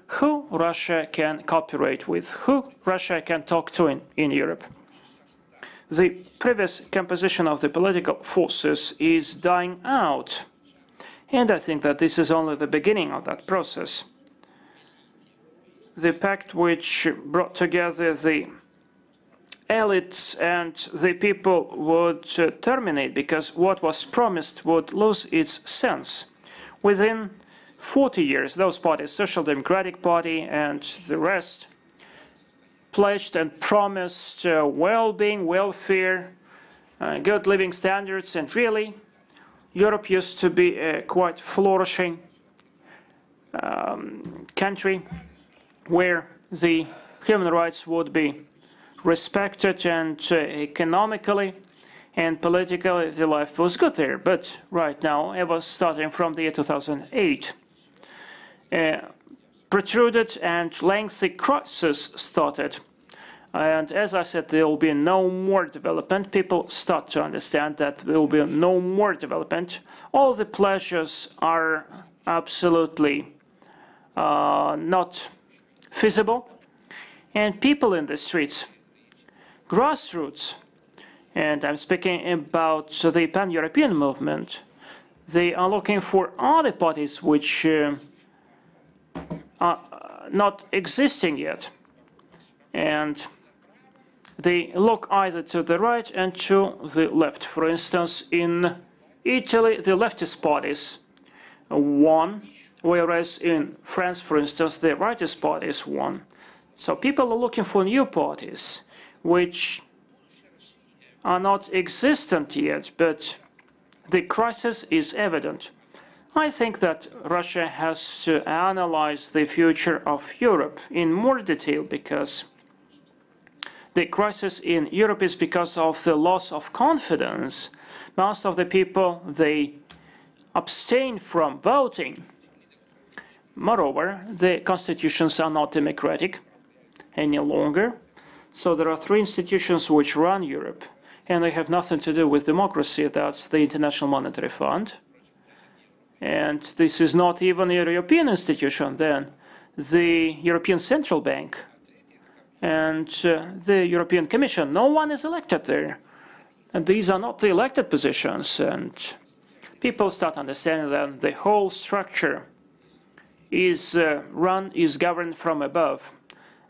Who Russia can cooperate with, who Russia can talk to in Europe. The previous composition of the political forces is dying out. And I think that this is only the beginning of that process. The pact which brought together the elites and the people would terminate, because what was promised would lose its sense. Within 40 years, those parties, Social Democratic Party and the rest, pledged and promised well-being, welfare, good living standards, and really, Europe used to be a quite flourishing country where the human rights would be respected, and economically and politically the life was good there. But right now, ever starting from the year 2008, protruded and lengthy crisis started. And as I said, there will be no more development. People start to understand that there will be no more development. All the pleasures are absolutely not feasible. And people in the streets, grassroots, and I'm speaking about the pan-European movement, they are looking for other parties which are not existing yet. And they look either to the right and to the left. For instance, in Italy, the leftist parties won, whereas in France, for instance, the rightist parties won. So people are looking for new parties, which are not existent yet, but the crisis is evident. I think that Russia has to analyze the future of Europe in more detail, because the crisis in Europe is because of the loss of confidence. Most of the people, they abstain from voting. Moreover, the constitutions are not democratic any longer. So there are 3 institutions which run Europe, and they have nothing to do with democracy. That's the International Monetary Fund. And this is not even a European institution then. The European Central Bank and the European Commission. No one is elected there. And these are not the elected positions, and people start understanding that the whole structure is governed from above.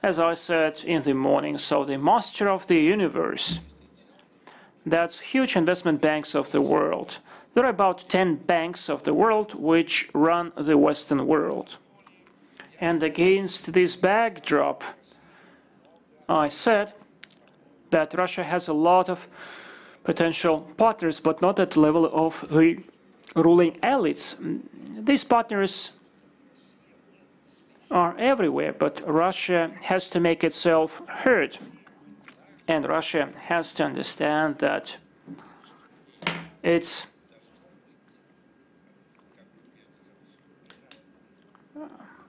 As I said in the morning, so the master of the universe, that's huge investment banks of the world. There are about 10 banks of the world which run the Western world. And against this backdrop, I said that Russia has a lot of potential partners, but not at the level of the ruling elites. These partners are everywhere, but Russia has to make itself heard. And Russia has to understand that its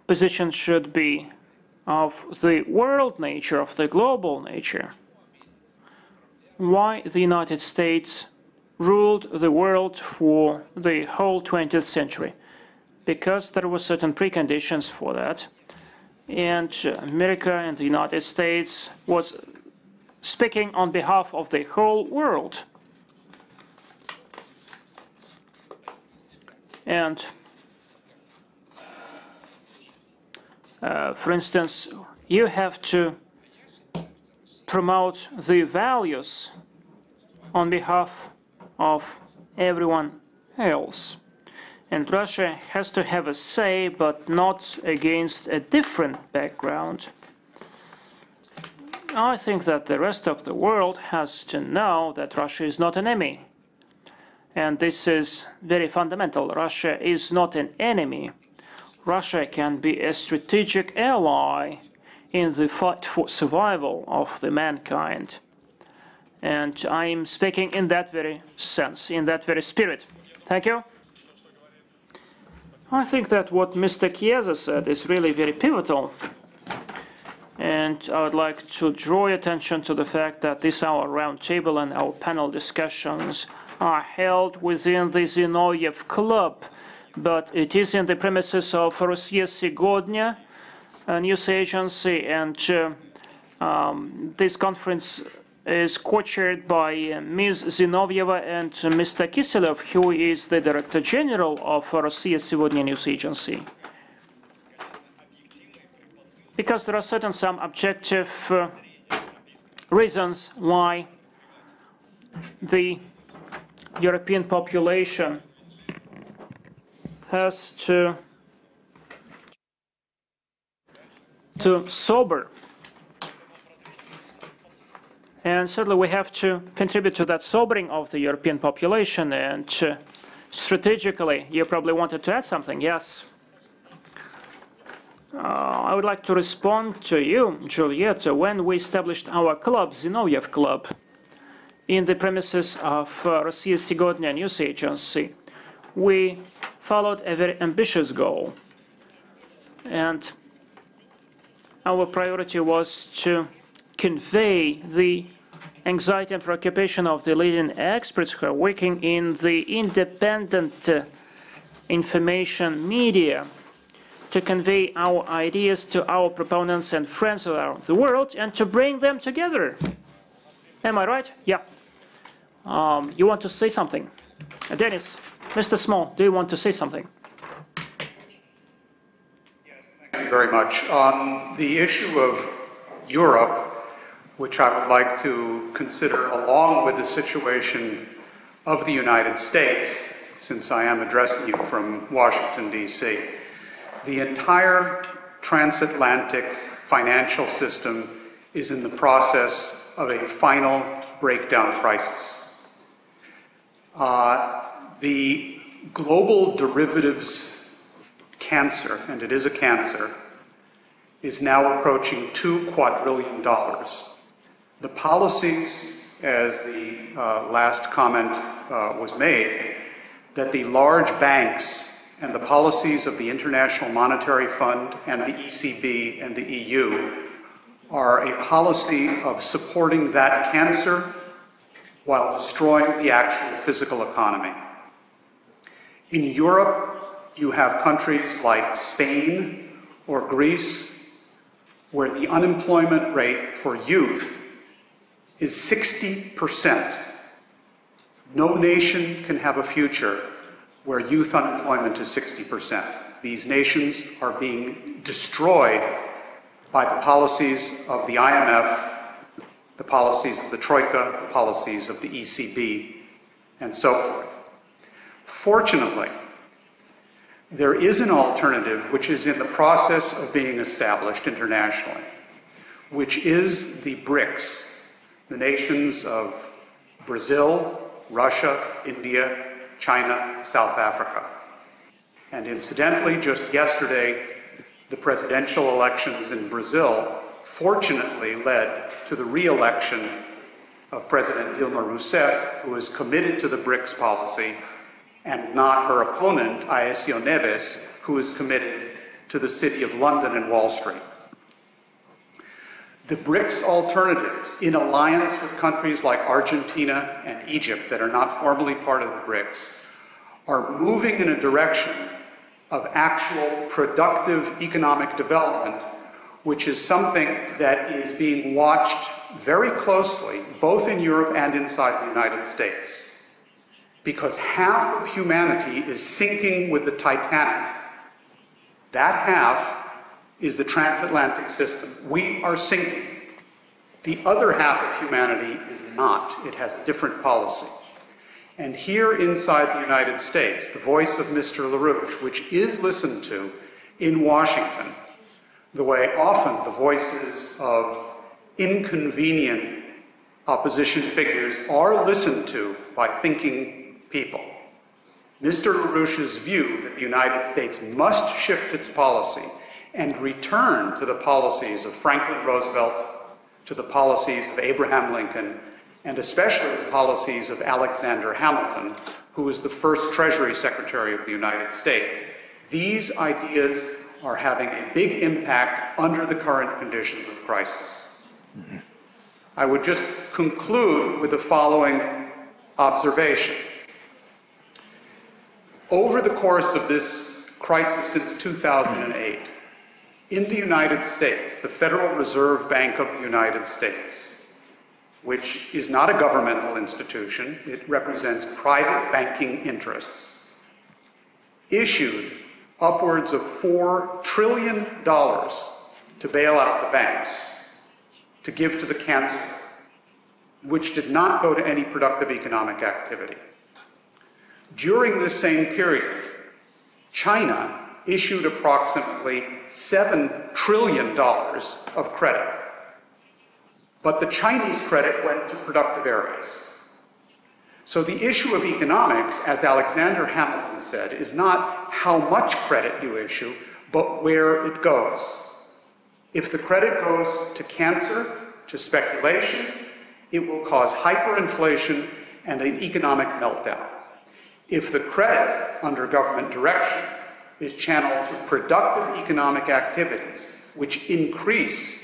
position should be of the world nature, of the global nature. Why the United States ruled the world for the whole 20th century? Because there were certain preconditions for that. And America and the United States was speaking on behalf of the whole world. And for instance, you have to promote the values on behalf of everyone else. And Russia has to have a say, but not against a different background. I think that the rest of the world has to know that Russia is not an enemy. And this is very fundamental. Russia is not an enemy. Russia can be a strategic ally in the fight for survival of the mankind. And I'm speaking in that very sense, in that very spirit. Thank you. I think that what Mr. Chiesa said is really very pivotal. And I would like to draw your attention to the fact that this our roundtable and our panel discussions are held within the Zinoviev Club, but it is in the premises of Rossiya Segodnya News Agency, and this conference is co-chaired by Ms. Zinovieva and Mr. Kiselov, who is the Director General of Rossiya Segodnya News Agency. Because there are some objective reasons why the European population has to sober. And certainly we have to contribute to that sobering of the European population. And strategically, you probably wanted to add something. Yes. I would like to respond to you, Juliet. When we established our club, Zinoviev Club, in the premises of Rossiya Segodnya News Agency, we followed a very ambitious goal. And our priority was to convey the anxiety and preoccupation of the leading experts who are working in the independent information media, to convey our ideas to our proponents and friends around the world and to bring them together. Am I right? Yeah. You want to say something? Dennis, Mr. Small, do you want to say something? Yes, thank you very much. On the issue of Europe, which I would like to consider along with the situation of the United States, since I am addressing you from Washington, D.C., the entire transatlantic financial system is in the process of a final breakdown crisis. The global derivatives cancer, and it is a cancer, is now approaching $2 quadrillion. The policies, as the last comment was made, that the large banks and the policies of the International Monetary Fund and the ECB and the EU are a policy of supporting that cancer while destroying the actual physical economy. In Europe, you have countries like Spain or Greece, where the unemployment rate for youth is 60%. No nation can have a future where youth unemployment is 60%. These nations are being destroyed by the policies of the IMF, the policies of the Troika, the policies of the ECB, and so forth. Fortunately, there is an alternative which is in the process of being established internationally, which is the BRICS, the nations of Brazil, Russia, India, China, South Africa. And incidentally, just yesterday, the presidential elections in Brazil fortunately led to the re-election of President Dilma Rousseff, who is committed to the BRICS policy, and not her opponent, Aécio Neves, who is committed to the City of London and Wall Street. The BRICS alternative, in alliance with countries like Argentina and Egypt that are not formally part of the BRICS, are moving in a direction of actual productive economic development, which is something that is being watched very closely, both in Europe and inside the United States. Because half of humanity is sinking with the Titanic. That half is the transatlantic system. We are sinking. The other half of humanity is not. It has a different policy. And here inside the United States, the voice of Mr. LaRouche, which is listened to in Washington, the way often the voices of inconvenient opposition figures are listened to by thinking people. Mr. LaRouche's view that the United States must shift its policy and return to the policies of Franklin Roosevelt, to the policies of Abraham Lincoln, and especially the policies of Alexander Hamilton, who was the first Treasury Secretary of the United States. These ideas are having a big impact under the current conditions of crisis. I would just conclude with the following observation. Over the course of this crisis since 2008, in the United States, the Federal Reserve Bank of the United States, which is not a governmental institution, it represents private banking interests, issued upwards of $4 trillion to bail out the banks, to give to the cancer, which did not go to any productive economic activity. During this same period, China issued approximately $7 trillion of credit. But the Chinese credit went to productive areas. So the issue of economics, as Alexander Hamilton said, is not how much credit you issue, but where it goes. If the credit goes to cancer, to speculation, it will cause hyperinflation and an economic meltdown. If the credit, under government direction, is channeled to productive economic activities, which increase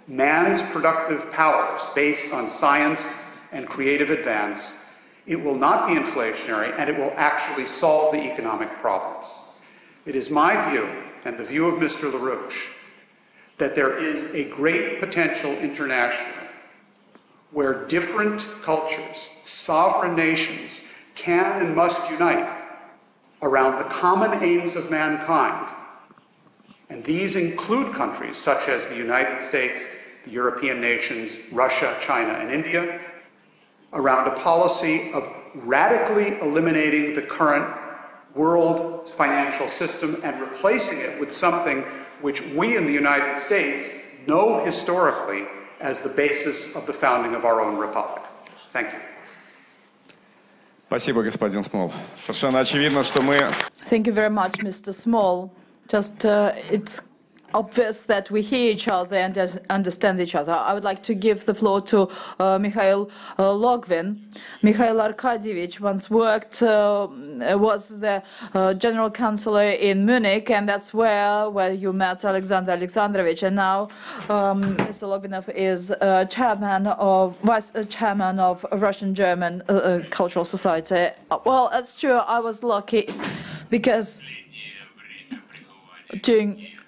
man's productive powers based on science and creative advance, it will not be inflationary and it will actually solve the economic problems. It is my view, and the view of Mr. LaRouche, that there is a great potential internationally where different cultures, sovereign nations, can and must unite around the common aims of mankind. And these include countries such as the United States, the European nations, Russia, China, and India, around a policy of radically eliminating the current world financial system and replacing it with something which we in the United States know historically as the basis of the founding of our own republic. Thank you. Спасибо, господин Смол. Совершенно очевидно, что мы... Thank you very much, Mr. Small. Just it's obvious that we hear each other and understand each other. I would like to give the floor to Mikhail LOGVIN. Mikhail Arkadievich once worked, was the general counselor in Munich, and that's where you met Alexander Alexandrovich. And now Mr. LOGVINOV is vice chairman of Russian-German Cultural Society. Well, that's true. I was lucky because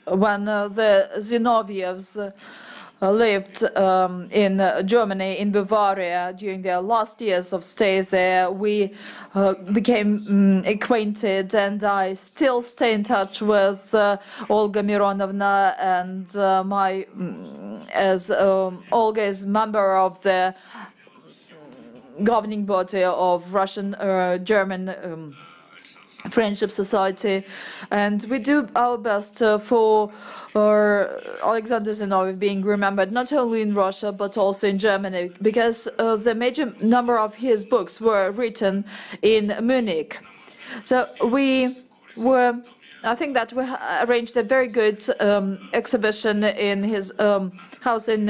when the Zinovievs lived in Germany, in Bavaria, during their last years of stay there. We became acquainted, and I still stay in touch with Olga Mironovna, and Olga is member of the governing body of Russian German Friendship Society, and we do our best for Alexander Zinoviev being remembered not only in Russia but also in Germany, because the major number of his books were written in Munich. So I think that we arranged a very good exhibition in his house in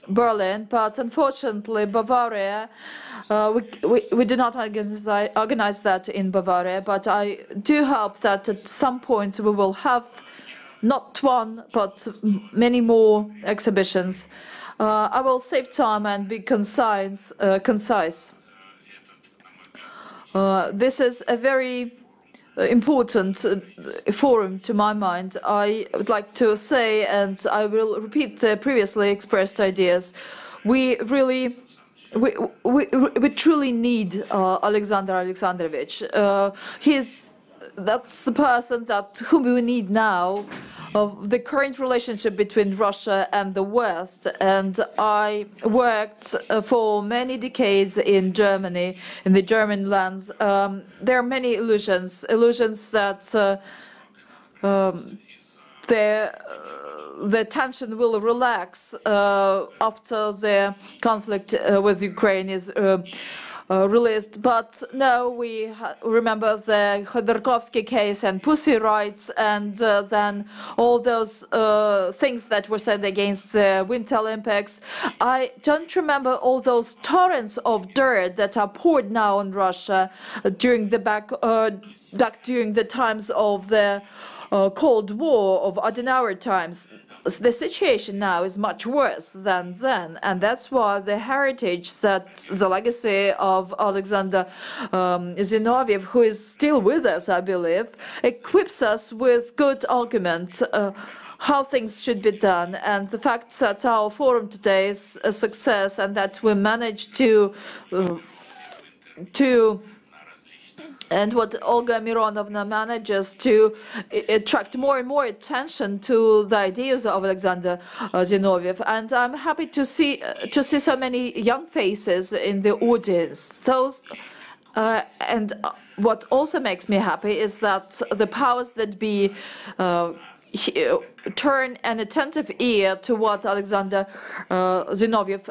Berlin, but unfortunately Bavaria, we did not organize that in Bavaria, but I do hope that at some point we will have not one but many more exhibitions. I will save time and be concise. This is a very important forum to my mind. I would like to say, and I will repeat the previously expressed ideas, we truly need Alexander Alexandrovich. That's the person whom we need now, of the current relationship between Russia and the West. And I worked for many decades in Germany, in the German lands. There are many illusions that the tension will relax after the conflict with Ukraine is released. But no, we remember the Khodorkovsky case and pussy rights, and then all those things that were said against the Winter Olympics. I don't remember all those torrents of dirt that are poured now on Russia during during the times of the Cold War, of Adenauer times. The situation now is much worse than then, and that's why the heritage, the legacy of Alexander Zinoviev, who is still with us, I believe, equips us with good arguments how things should be done. And the fact that our forum today is a success, and that we managed to and what Olga Mironovna manages to attract more and more attention to the ideas of Alexander Zinoviev. And I'm happy to see so many young faces in the audience. And what also makes me happy is that the powers that be turn an attentive ear to what Alexander Zinoviev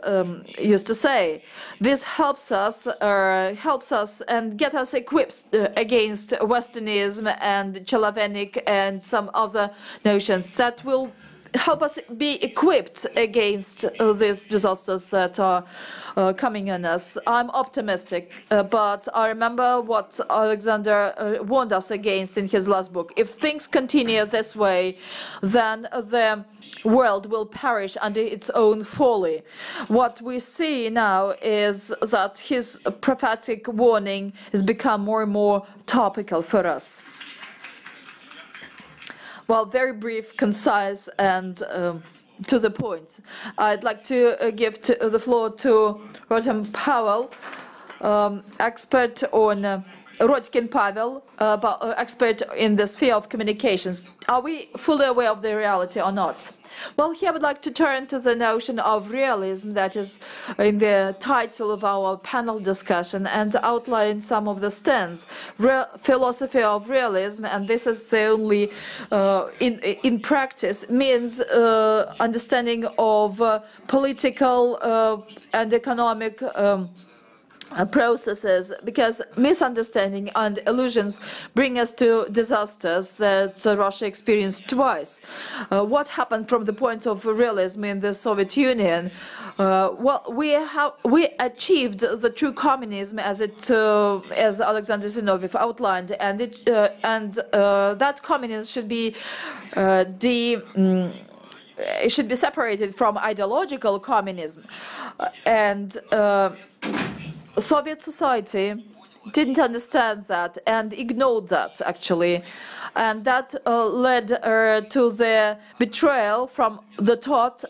used to say. This helps us and get us equipped against Westernism and Chalavenik and some other notions that will help us be equipped against these disasters that are coming on us. I'm optimistic, but I remember what Alexander warned us against in his last book. If things continue this way, then the world will perish under its own folly. What we see now is that his prophetic warning has become more and more topical for us. Well, very brief, concise, and to the point. I'd like to give the floor to Pavel, expert on RODKIN Pavel, expert in the sphere of communications. Are we fully aware of the reality or not? Well, here I would like to turn to the notion of realism that is in the title of our panel discussion, and outline some of the stands. Philosophy of realism, and this is the only, in practice, means understanding of political and economic processes, because misunderstanding and illusions bring us to disasters that Russia experienced twice. What happened from the point of realism in the Soviet Union? Well, we achieved the true communism as Alexander Zinoviev outlined, and that communism should be it should be separated from ideological communism. And Soviet society didn't understand that and ignored that, actually. And that led to the betrayal from the top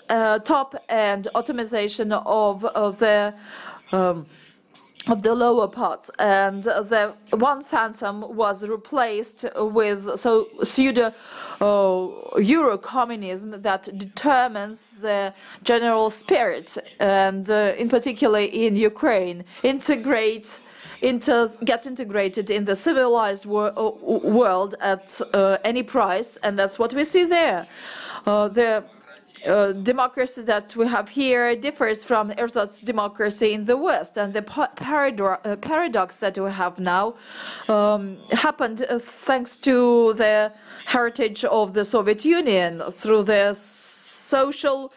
and atomization of the lower parts, and the one phantom was replaced with pseudo Euro-communism that determines the general spirit, and in particular in Ukraine, get integrated in the civilized world at any price, and that's what we see there. The democracy that we have here differs from Erzat's democracy in the West, and the paradox that we have now happened thanks to the heritage of the Soviet Union through the social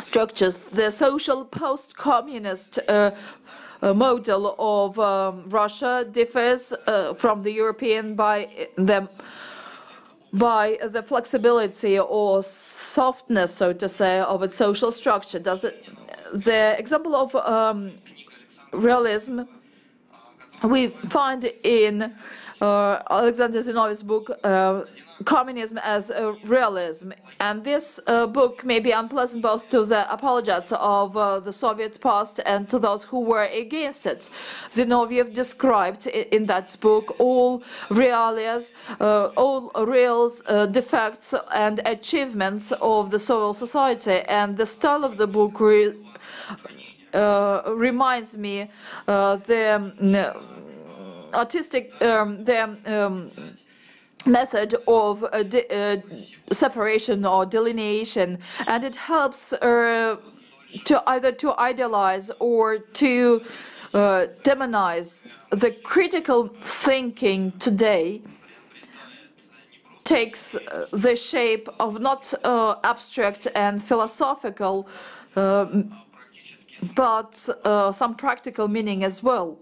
structures. The social post-communist model of Russia differs from the European by the flexibility or softness, so to say, of its social structure. The example of realism we find in Alexander Zinoviev's book, Communism as a Realism. And this book may be unpleasant both to the apologists of the Soviet past and to those who were against it. Zinoviev described in that book all realias, all reals, defects and achievements of the Soviet society. And the style of the book reminds me the artistic method of separation or delineation, and it helps to either to idealize or to demonize. The critical thinking today takes the shape of not abstract and philosophical, but some practical meaning as well.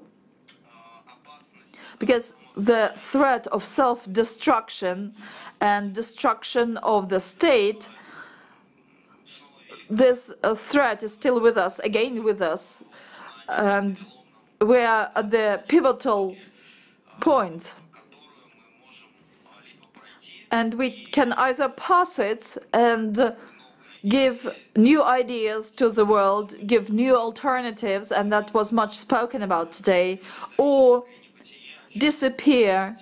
Because the threat of self-destruction and destruction of the state, this threat is still with us, again with us, and we are at the pivotal point. And we can either pass it and give new ideas to the world, give new alternatives, and that was much spoken about today, or disappear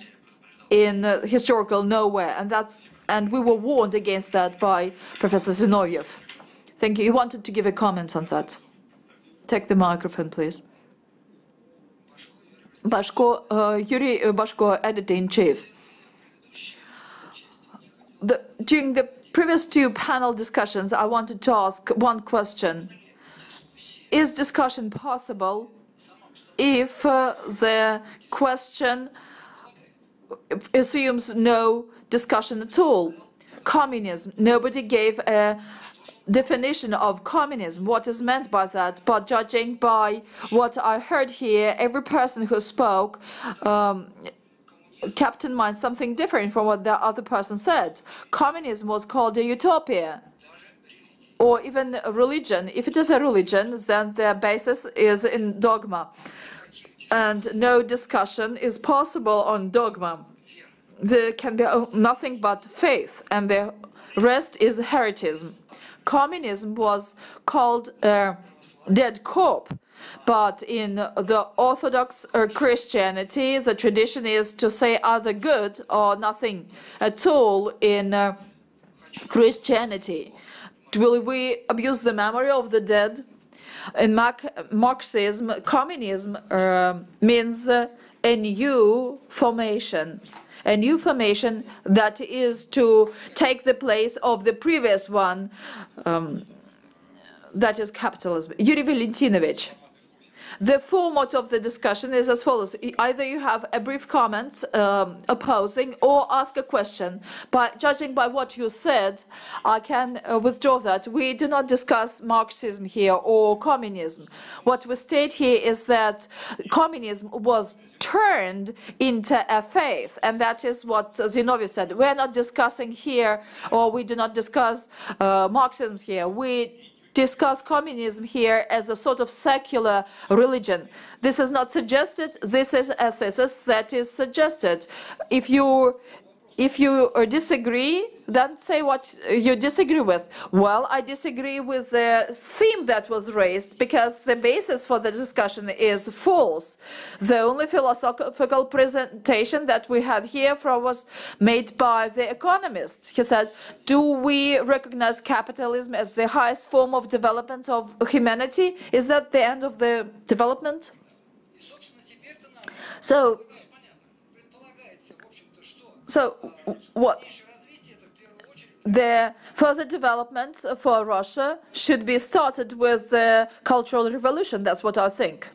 in historical nowhere, and we were warned against that by Professor Zinoviev. Thank you. You wanted to give a comment on that. Take the microphone, please. Yuri Bashko, editor-in-chief. During the previous two panel discussions, I wanted to ask one question. Is discussion possible if the question assumes no discussion at all? Communism. Nobody gave a definition of communism, what is meant by that, but judging by what I heard here, every person who spoke kept in mind something different from what the other person said. Communism was called a utopia, or even a religion. If it is a religion, then the basis is in dogma. And no discussion is possible on dogma. There can be nothing but faith, and the rest is heretism. Communism was called a dead corpse, but in the Orthodox Christianity, the tradition is to say either good or nothing at all in Christianity. Will we abuse the memory of the dead? In Marxism, communism means a new formation. A new formation that is to take the place of the previous one, that is capitalism. Yuri Valentinovich. The format of the discussion is as follows. Either you have a brief comment opposing or ask a question. But judging by what you said, I can withdraw that. We do not discuss Marxism here or communism. What we state here is that communism was turned into a faith, and that is what Zinoviev said. We are not discussing here, or we do not discuss Marxism here. We discuss communism here as a sort of secular religion. This is not suggested, this is a thesis that is suggested. If you disagree, then say what you disagree with. Well, I disagree with the theme that was raised because the basis for the discussion is false. The only philosophical presentation that we had here was made by the economist. He said, do we recognize capitalism as the highest form of development of humanity? Is that the end of the development? So what? The further development for Russia should be started with the Cultural Revolution. That's what I think.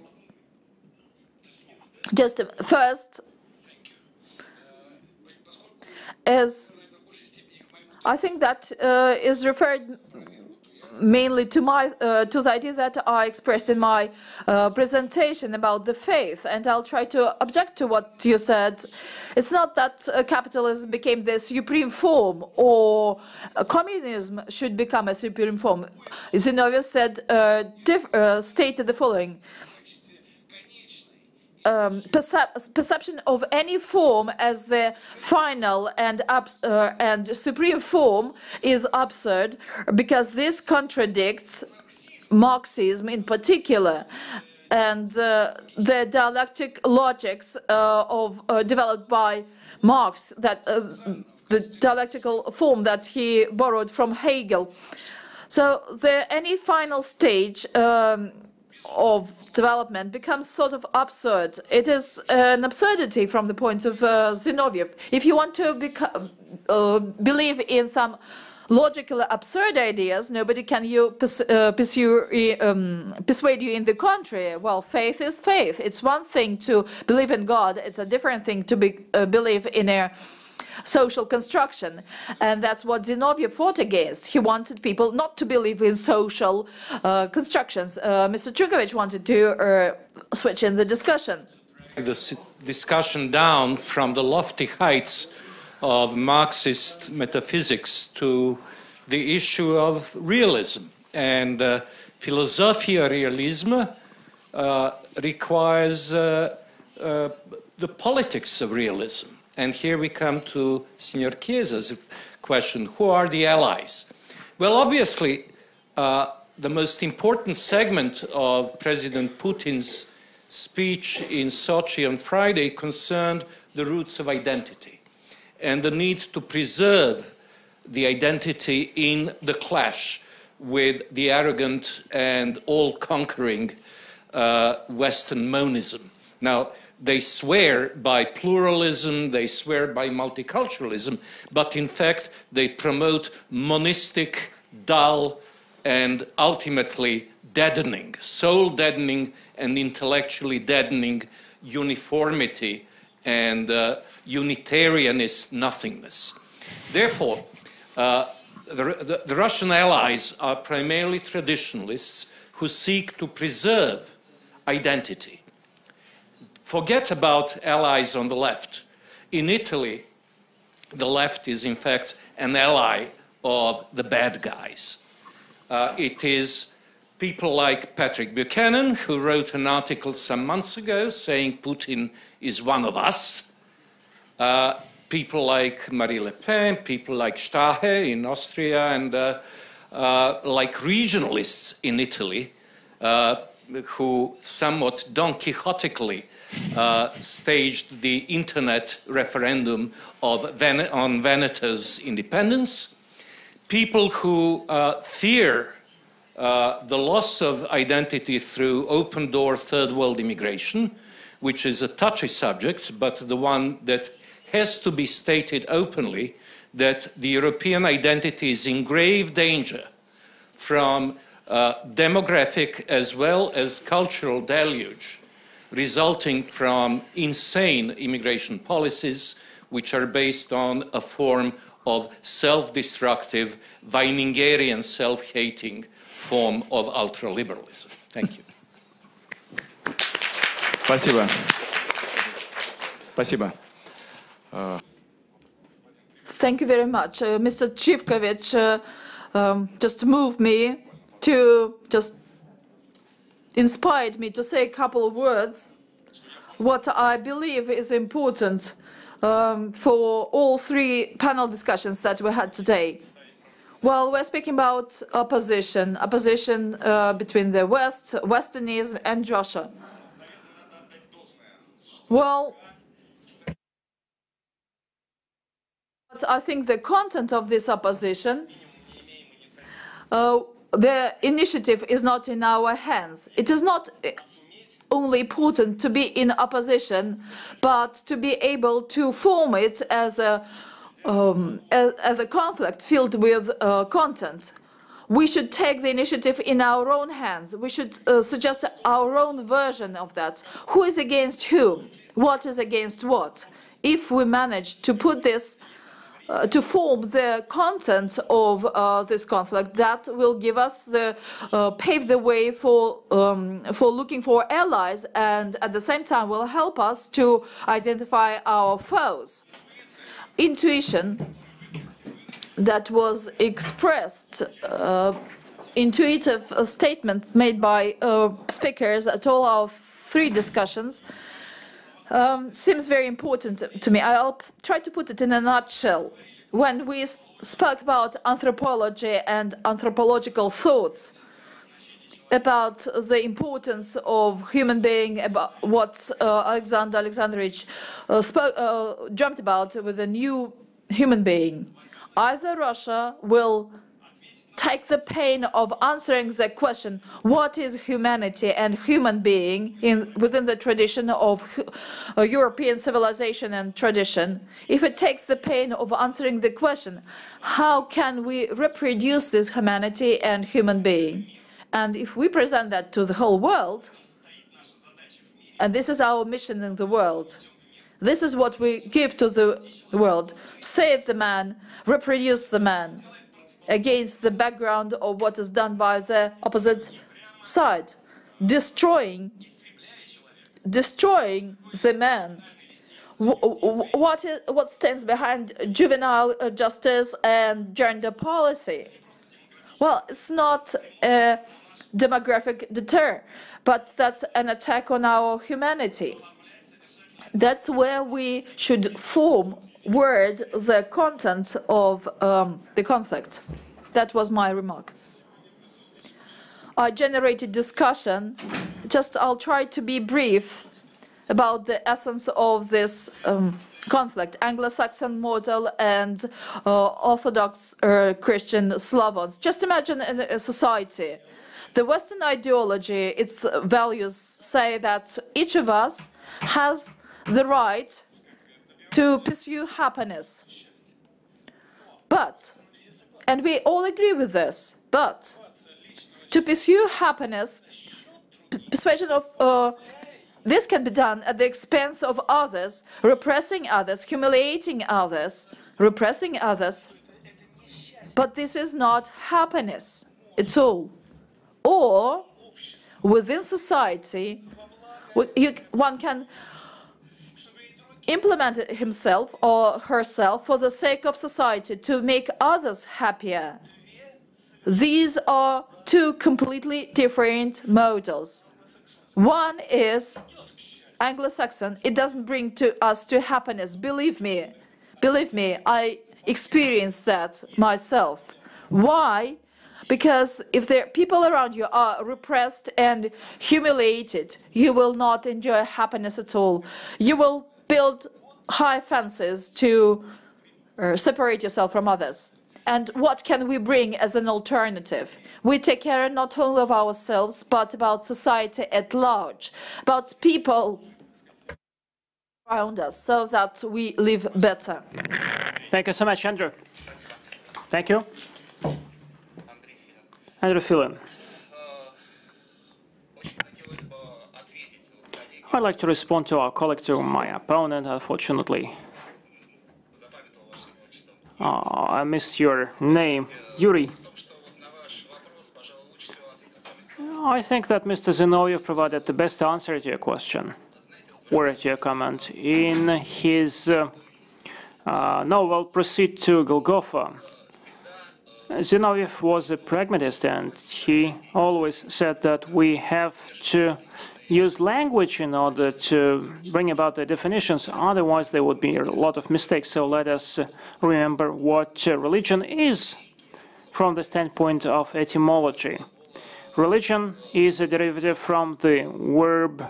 Just first, I think that is referred mainly to the idea that I expressed in my presentation about the faith, and I'll try to object to what you said. It's not that capitalism became the supreme form or communism should become a supreme form. Zinoviev said, stated the following. Perception of any form as the final and supreme form is absurd because this contradicts Marxism in particular and the dialectic logics developed by Marx, that the dialectical form that he borrowed from Hegel. So any final stage of development becomes sort of absurd. It is an absurdity from the point of Zinoviev. If you want to believe in some logically absurd ideas, nobody can persuade you in the contrary. Well, faith is faith. It's one thing to believe in God. It's a different thing to believe in a social construction, and that's what Zinoviev fought against. He wanted people not to believe in social constructions. Mr. Trukovich wanted to switch in the discussion. This discussion down from the lofty heights of Marxist metaphysics to the issue of realism. And Philosophia realism requires the politics of realism. And here we come to Sr. Kieza's question, who are the allies? Well, obviously, the most important segment of President Putin's speech in Sochi on Friday concerned the roots of identity and the need to preserve the identity in the clash with the arrogant and all-conquering Western monism. Now, they swear by pluralism, they swear by multiculturalism, but in fact they promote monistic, dull, and ultimately deadening, soul-deadening and intellectually deadening uniformity and Unitarianist nothingness. Therefore, the Russian allies are primarily traditionalists who seek to preserve identity. Forget about allies on the left. In Italy, the left is in fact an ally of the bad guys. It is people like Patrick Buchanan, who wrote an article some months ago saying Putin is one of us. People like Marie Le Pen, people like Stahe in Austria, and like regionalists in Italy, who somewhat Don Quixotically staged the internet referendum on Veneto's independence. People who fear the loss of identity through open-door third world immigration, which is a touchy subject, but the one that has to be stated openly, that the European identity is in grave danger from demographic as well as cultural deluge resulting from insane immigration policies which are based on a form of self-destructive, Weiningerian self-hating form of ultraliberalism. Thank you. Спасибо. Спасибо. Thank you very much. Mr. Chivkovich just moved me to just inspired me to say a couple of words what I believe is important for all three panel discussions that we had today. Well, we're speaking about opposition between the West, Westernism and Russia. Well, but I think the content of this opposition, the initiative is not in our hands. It is not only important to be in opposition, but to be able to form it as a conflict filled with content. We should take the initiative in our own hands. We should suggest our own version of that. Who is against whom? What is against what? If we manage to put this, to form the content of this conflict, that will give us the pave the way for looking for allies, and at the same time will help us to identify our foes. Intuition that was expressed, intuitive statement made by speakers at all our three discussions, seems very important to me. I'll try to put it in a nutshell. When we spoke about anthropology and anthropological thoughts, about the importance of human being, about what Alexander Alexandrovich dreamt about with a new human being. Either Russia will take the pain of answering the question, what is humanity and human being within the tradition of European civilization and tradition. If it takes the pain of answering the question, how can we reproduce this humanity and human being? And if we present that to the whole world, and this is our mission in the world, this is what we give to the world, save the man, reproduce the man, against the background of what is done by the opposite side, destroying the man. What stands behind juvenile justice and gender policy? Well, it's not a demographic deter, but that's an attack on our humanity. That's where we should word the content of the conflict. That was my remark. I generated discussion. I'll try to be brief about the essence of this conflict, Anglo-Saxon model and Orthodox Christian Slavons. Just imagine a society. The Western ideology, its values say that each of us has the right to pursue happiness. But, and we all agree with this, but to pursue happiness, persuasion of this can be done at the expense of others, repressing others, humiliating others, repressing others. But this is not happiness at all. Or within society, one can implement himself or herself for the sake of society to make others happier. These are two completely different models. One is Anglo-Saxon. It doesn't bring us to happiness. Believe me, I experienced that myself. Why? Because if the people around you are repressed and humiliated, you will not enjoy happiness at all. You will build high fences to separate yourself from others. And what can we bring as an alternative? We take care not only of ourselves, but about society at large, about people around us, so that we live better. Thank you so much, Andrew. Thank you. Andrew Filin. I'd like to respond to our colleague, to my opponent, unfortunately. I missed your name, Yuri. I think that Mr. Zinoviev provided the best answer to your question, or to your comment, in his novel, Proceed to Golgotha. Zinoviev was a pragmatist, and he always said that we have to use language in order to bring about the definitions, otherwise there would be a lot of mistakes. So let us remember what religion is from the standpoint of etymology. Religion is a derivative from the verb,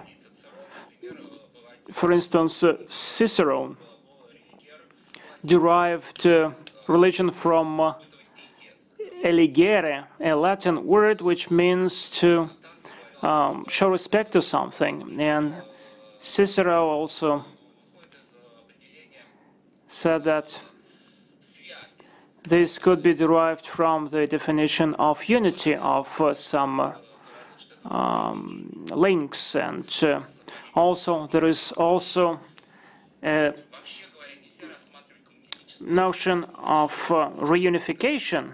for instance, Cicero derived religion from eligere, a Latin word which means to show respect to something. And Cicero also said that this could be derived from the definition of unity of some links, and also there is also a notion of reunification,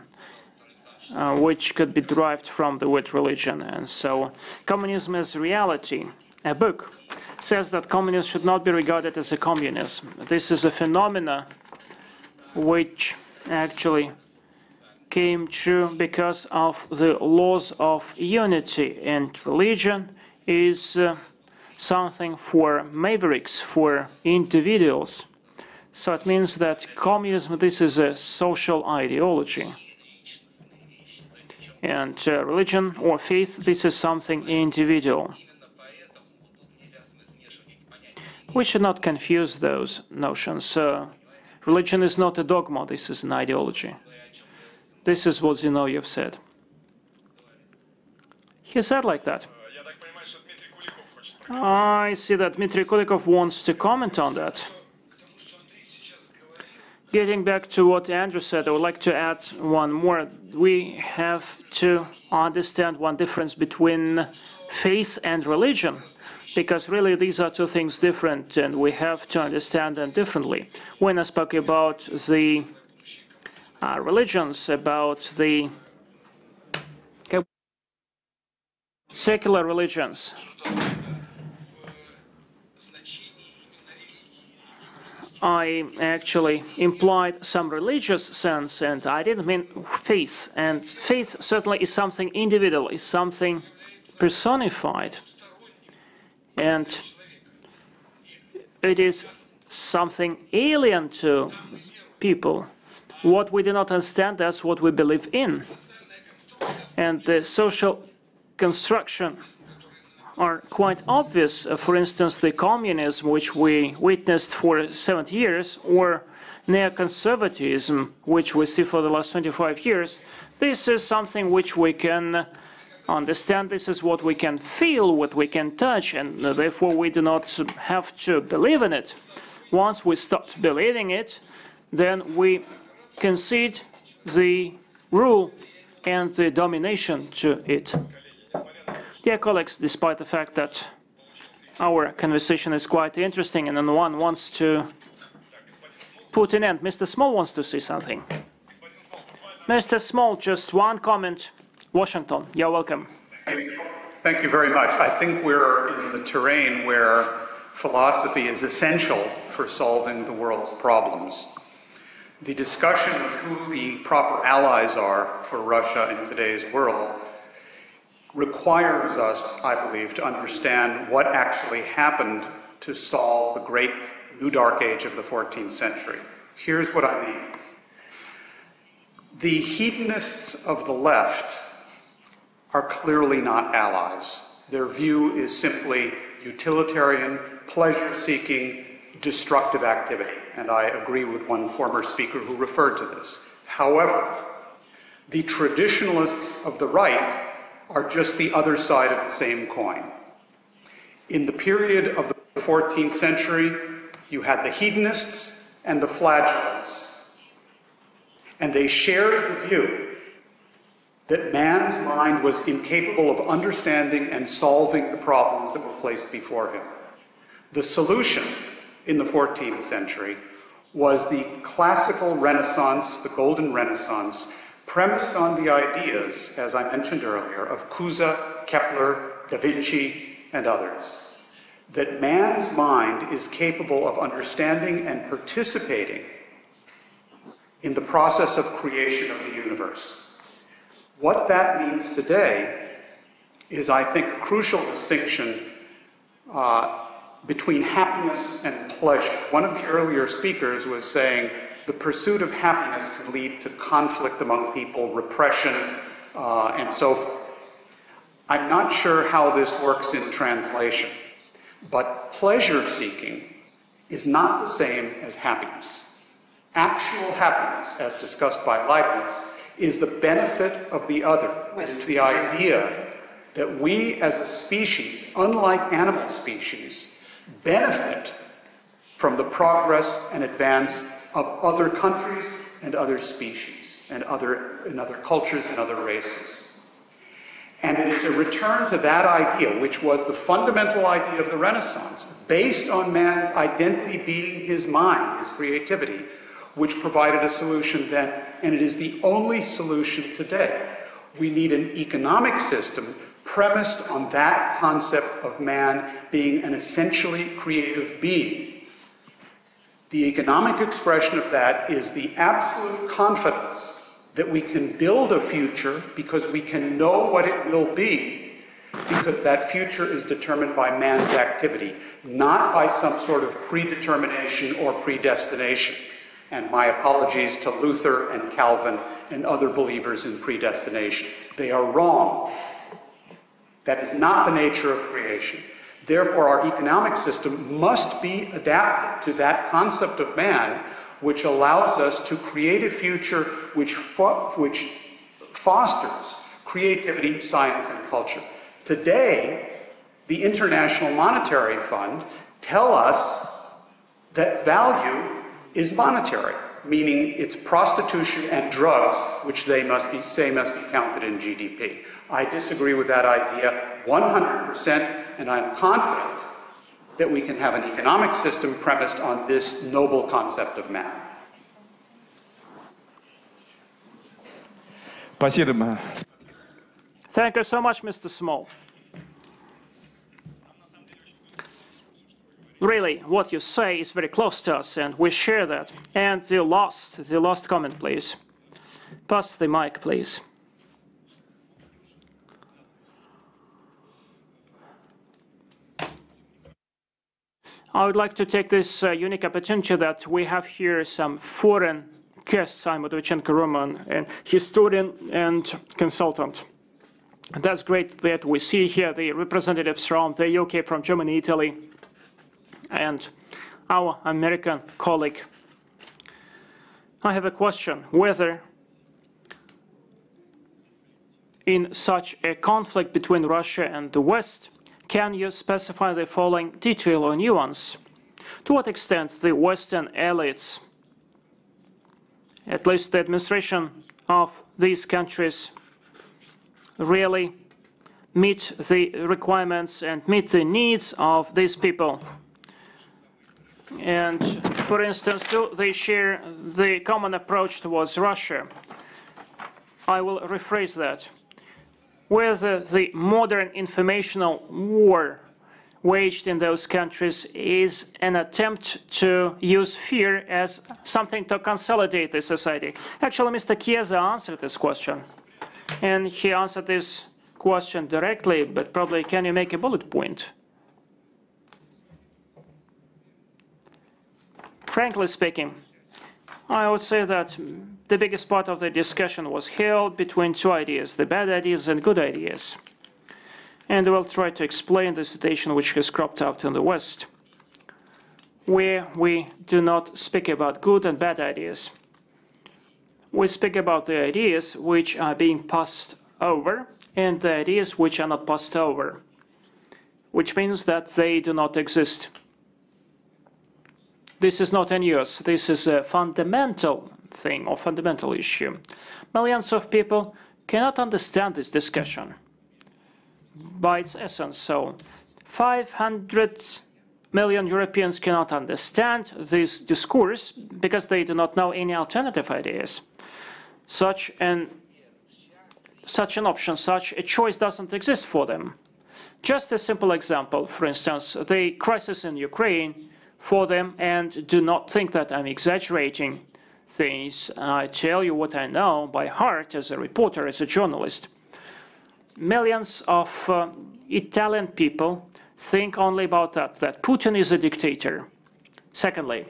which could be derived from the word religion. And so communism as reality, a book, says that communism should not be regarded as a communism. This is a phenomena which actually came true because of the laws of unity, and religion is something for mavericks, for individuals. So it means that communism, this is a social ideology. And religion or faith, this is something individual. We should not confuse those notions. Religion is not a dogma, this is an ideology. This is what Zinoviev said. He said like that. I see that Dmitry Kulikov wants to comment on that. Getting back to what Andrew said, I would like to add one more. We have to understand one difference between faith and religion, because really these are two things different, and we have to understand them differently. When I spoke about the religions, about the secular religions, I actually implied some religious sense, and I didn't mean faith. And faith certainly is something individual, is something personified. And it is something alien to people. What we do not understand, that's what we believe in. And the social construction are quite obvious. For instance, the communism, which we witnessed for 70 years, or neoconservatism, which we see for the last 25 years, this is something which we can understand. This is what we can feel, what we can touch, and therefore we do not have to believe in it. Once we start believing it, then we concede the rule and the domination to it. Dear colleagues, despite the fact that our conversation is quite interesting and no one wants to put an end, Mr. Small wants to say something. Mr. Small, just one comment. Washington, you're welcome. Thank you very much. I think we're in the terrain where philosophy is essential for solving the world's problems. The discussion of who the proper allies are for Russia in today's world requires us, I believe, to understand what actually happened to solve the great new dark age of the 14th century. Here's what I mean. The hedonists of the left are clearly not allies. Their view is simply utilitarian, pleasure-seeking, destructive activity. And I agree with one former speaker who referred to this. However, the traditionalists of the right are just the other side of the same coin. In the period of the 14th century, you had the hedonists and the flagellants. And they shared the view that man's mind was incapable of understanding and solving the problems that were placed before him. The solution in the 14th century was the classical Renaissance, the Golden Renaissance, premised on the ideas, as I mentioned earlier, of Cusa, Kepler, Da Vinci, and others, that man's mind is capable of understanding and participating in the process of creation of the universe. What that means today is, I think, a crucial distinction between happiness and pleasure. One of the earlier speakers was saying the pursuit of happiness can lead to conflict among people, repression, and so forth. I'm not sure how this works in translation, but pleasure-seeking is not the same as happiness. Actual happiness, as discussed by Leibniz, is the benefit of the other. It's the idea that we as a species, unlike animal species, benefit from the progress and advance of other countries and other species and other cultures and other races. And it is a return to that idea, which was the fundamental idea of the Renaissance, based on man's identity being his mind, his creativity, which provided a solution then, and it is the only solution today. We need an economic system premised on that concept of man being an essentially creative being. The economic expression of that is the absolute confidence that we can build a future because we can know what it will be, because that future is determined by man's activity, not by some sort of predetermination or predestination. And my apologies to Luther and Calvin and other believers in predestination. They are wrong. That is not the nature of creation. Therefore, our economic system must be adapted to that concept of man, which allows us to create a future which fosters creativity, science, and culture. Today, the International Monetary Fund tell us that value is monetary, meaning it's prostitution and drugs, which they must be counted in GDP. I disagree with that idea 100%, and I'm confident that we can have an economic system premised on this noble concept of man. Спасибо. Thank you so much, Mr. Small. Really, what you say is very close to us, and we share that. And the last comment, please. Pass the mic, please. I would like to take this unique opportunity that we have here some foreign guests. I'm Moderator Roman, a historian and consultant. That's great that we see here the representatives from the UK, from Germany, Italy, and our American colleague. I have a question, whether in such a conflict between Russia and the West, can you specify the following detail or nuance? To what extent the Western elites, at least the administration of these countries, really meet the requirements and meet the needs of these people? And, for instance, do they share the common approach towards Russia? I will rephrase that. Whether the modern informational war waged in those countries is an attempt to use fear as something to consolidate the society. Actually, Mr. Chiesa answered this question. And he answered this question directly, but probably can you make a bullet point? Frankly speaking, I would say that the biggest part of the discussion was held between two ideas, the bad ideas and good ideas. And we'll try to explain the situation which has cropped up in the West, where we do not speak about good and bad ideas. We speak about the ideas which are being passed over and the ideas which are not passed over, which means that they do not exist. This is not a news. This is a fundamental thing or fundamental issue. Millions of people cannot understand this discussion by its essence. So 500 million Europeans cannot understand this discourse because they do not know any alternative ideas. Such an option, such a choice doesn't exist for them. Just a simple example, for instance, the crisis in Ukraine for them, and do not think that I'm exaggerating, things. I tell you what I know by heart as a reporter, as a journalist. Millions of Italian people think only about that Putin is a dictator. Secondly,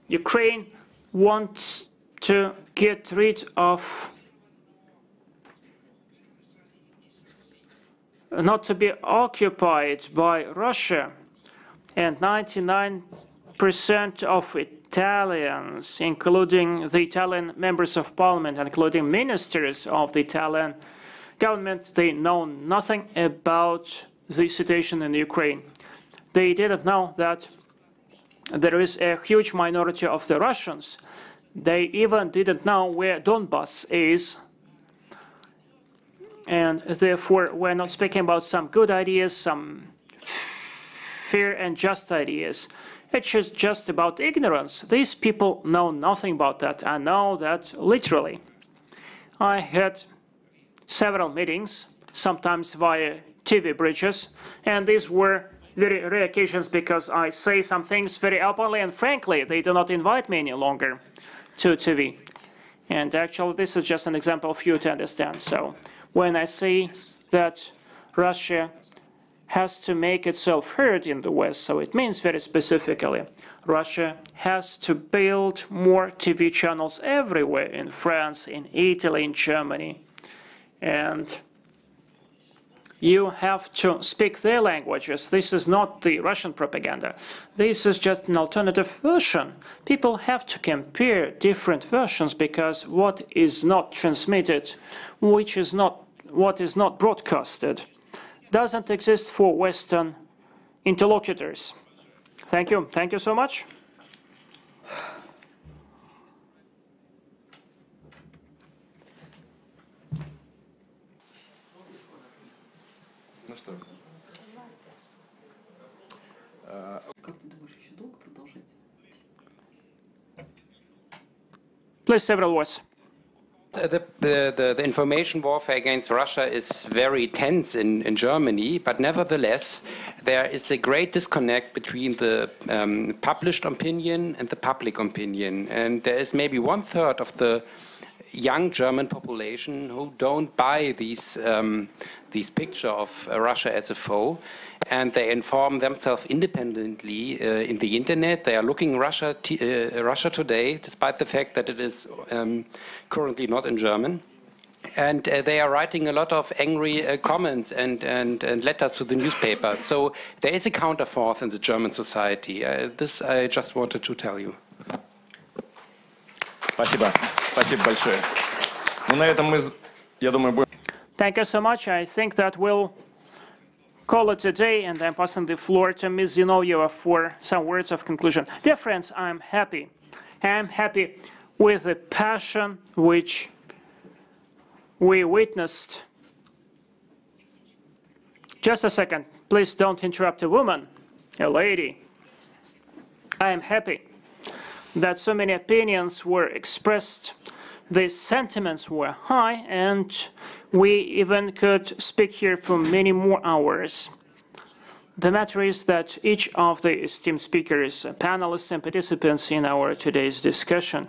Ukraine wants to get rid of, not to be occupied by Russia, and 99% of Italians, including the Italian members of parliament, including ministers of the Italian government, they know nothing about the situation in Ukraine. They didn't know that there is a huge minority of the Russians. They even didn't know where Donbass is. And therefore, we're not speaking about some good ideas, some fair and just ideas. It's just about ignorance. These people know nothing about that. I know that literally. I had several meetings, sometimes via TV bridges, and these were very rare occasions because I say some things very openly and frankly. They do not invite me any longer to TV. And actually, this is just an example for you to understand. So when I say that Russia has to make itself heard in the West, so it means very specifically, Russia has to build more TV channels everywhere in France, in Italy, in Germany. And you have to speak their languages. This is not the Russian propaganda. This is just an alternative version. People have to compare different versions because what is not transmitted, what is not broadcasted, doesn't exist for Western interlocutors. Thank you. Thank you so much. Please, several words. The information warfare against Russia is very tense in Germany, but nevertheless, there is a great disconnect between the published opinion and the public opinion. And there is maybe 1/3 of the young German population who don't buy these picture of Russia as a foe, and they inform themselves independently in the internet. They are looking Russia Today, despite the fact that it is currently not in German. And they are writing a lot of angry comments and letters to the newspaper. So there is a counterforce in the German society. This I just wanted to tell you. Спасибо. Спасибо большое. Ну, на этом мы, я думаю, будем... Thank you so much. I think that we'll call it a day, and I'm passing the floor to Ms. Zinoviev for some words of conclusion. Dear friends, I'm happy. I'm happy with the passion which we witnessed. Just a second. Please don't interrupt a woman, a lady. I am happy that so many opinions were expressed, the sentiments were high, and we even could speak here for many more hours. The matter is that each of the esteemed speakers, panelists, and participants in our today's discussion,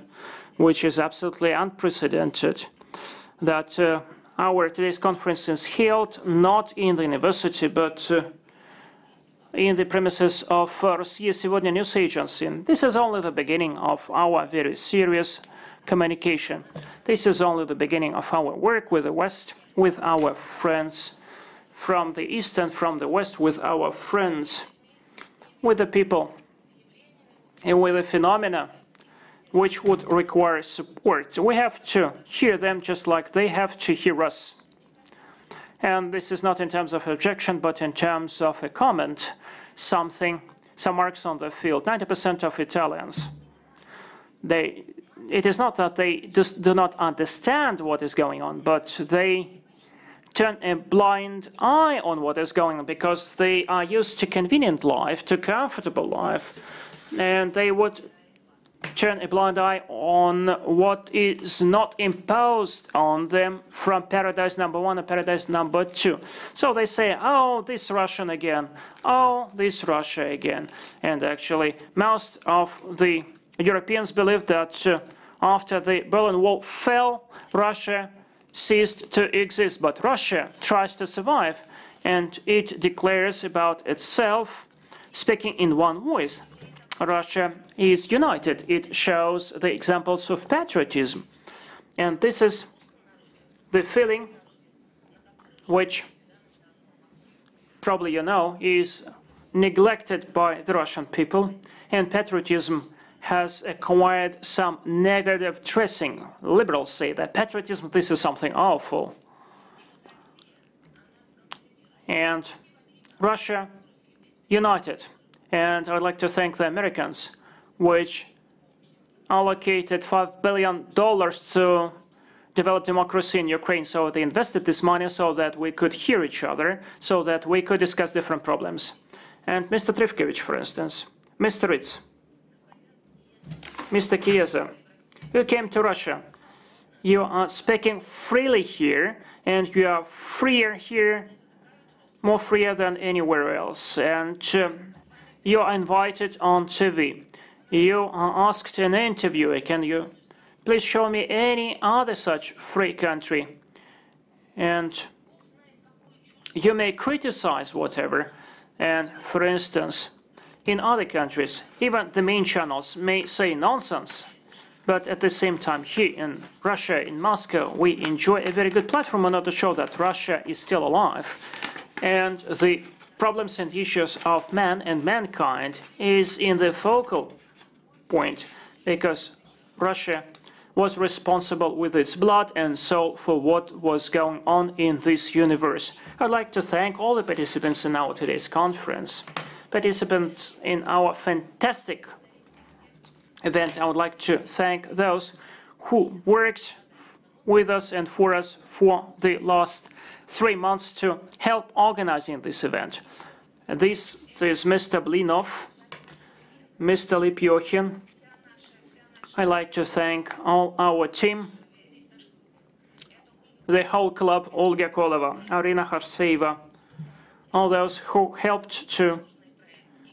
which is absolutely unprecedented, that our today's conference is held not in the university, but in the premises of Rossiya Segodnya News Agency. This is only the beginning of our very serious communication. This is only the beginning of our work with the West, with our friends from the East and from the West, with our friends, with the people, and with the phenomena which would require support. We have to hear them just like they have to hear us. And this is not in terms of objection, but in terms of a comment, some marks on the field. 90% of Italians, it is not that they just do not understand what is going on, but they turn a blind eye on what is going on because they are used to convenient life, to comfortable life, and they would turn a blind eye on what is not imposed on them from paradise number 1 and paradise number 2. So they say, oh, this Russian again, oh, this Russia again. And actually, most of the Europeans believe that after the Berlin Wall fell, Russia ceased to exist. But Russia tries to survive, and it declares about itself, speaking in one voice. Russia is united. It shows the examples of patriotism. And this is the feeling which, probably you know, is neglected by the Russian people. And patriotism has acquired some negative dressing. Liberals say that patriotism, this is something awful. And Russia united. And I'd like to thank the Americans, which allocated $5 billion to develop democracy in Ukraine. So they invested this money so that we could hear each other, so that we could discuss different problems. And Mr. Trifkevich, for instance, Mr. RITZ, Mr. KHAZIN, you came to Russia. You are speaking freely here, and you are freer here, more freer than anywhere else. And you are invited on TV. You are asked in an interview, can you please show me any other such free country? And you may criticize whatever. And for instance, in other countries, even the main channels may say nonsense. But at the same time, here in Russia, in Moscow, we enjoy a very good platform in order to show that Russia is still alive. And the problems and issues of man and mankind is in the focal point, because Russia was responsible with its blood and soul for what was going on in this universe. I'd like to thank all the participants in our today's conference, participants in our fantastic event. I would like to thank those who worked with us and for us for the last 3 months to help organizing this event. This is Mr. Blinov, Mr. Lipyokhin. I'd like to thank all our team, the whole club, Olga Kolova, Arina Kharseeva, all those who helped to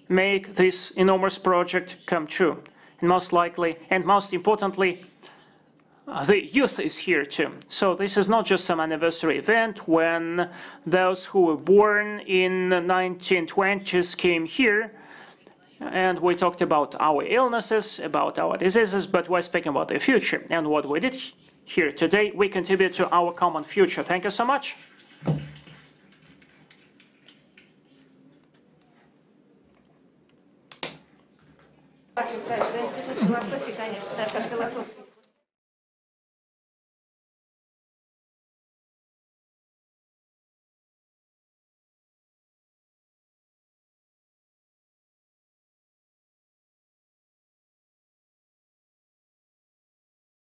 make this enormous project come true. And most likely, and most importantly, the youth is here too. So this is not just some anniversary event when those who were born in the 1920s came here, and we talked about our illnesses, about our diseases, but we're speaking about the future. And what we did here today, we contribute to our common future. Thank you so much. Вообще, скажешь, в институте философии, конечно, даже как философский.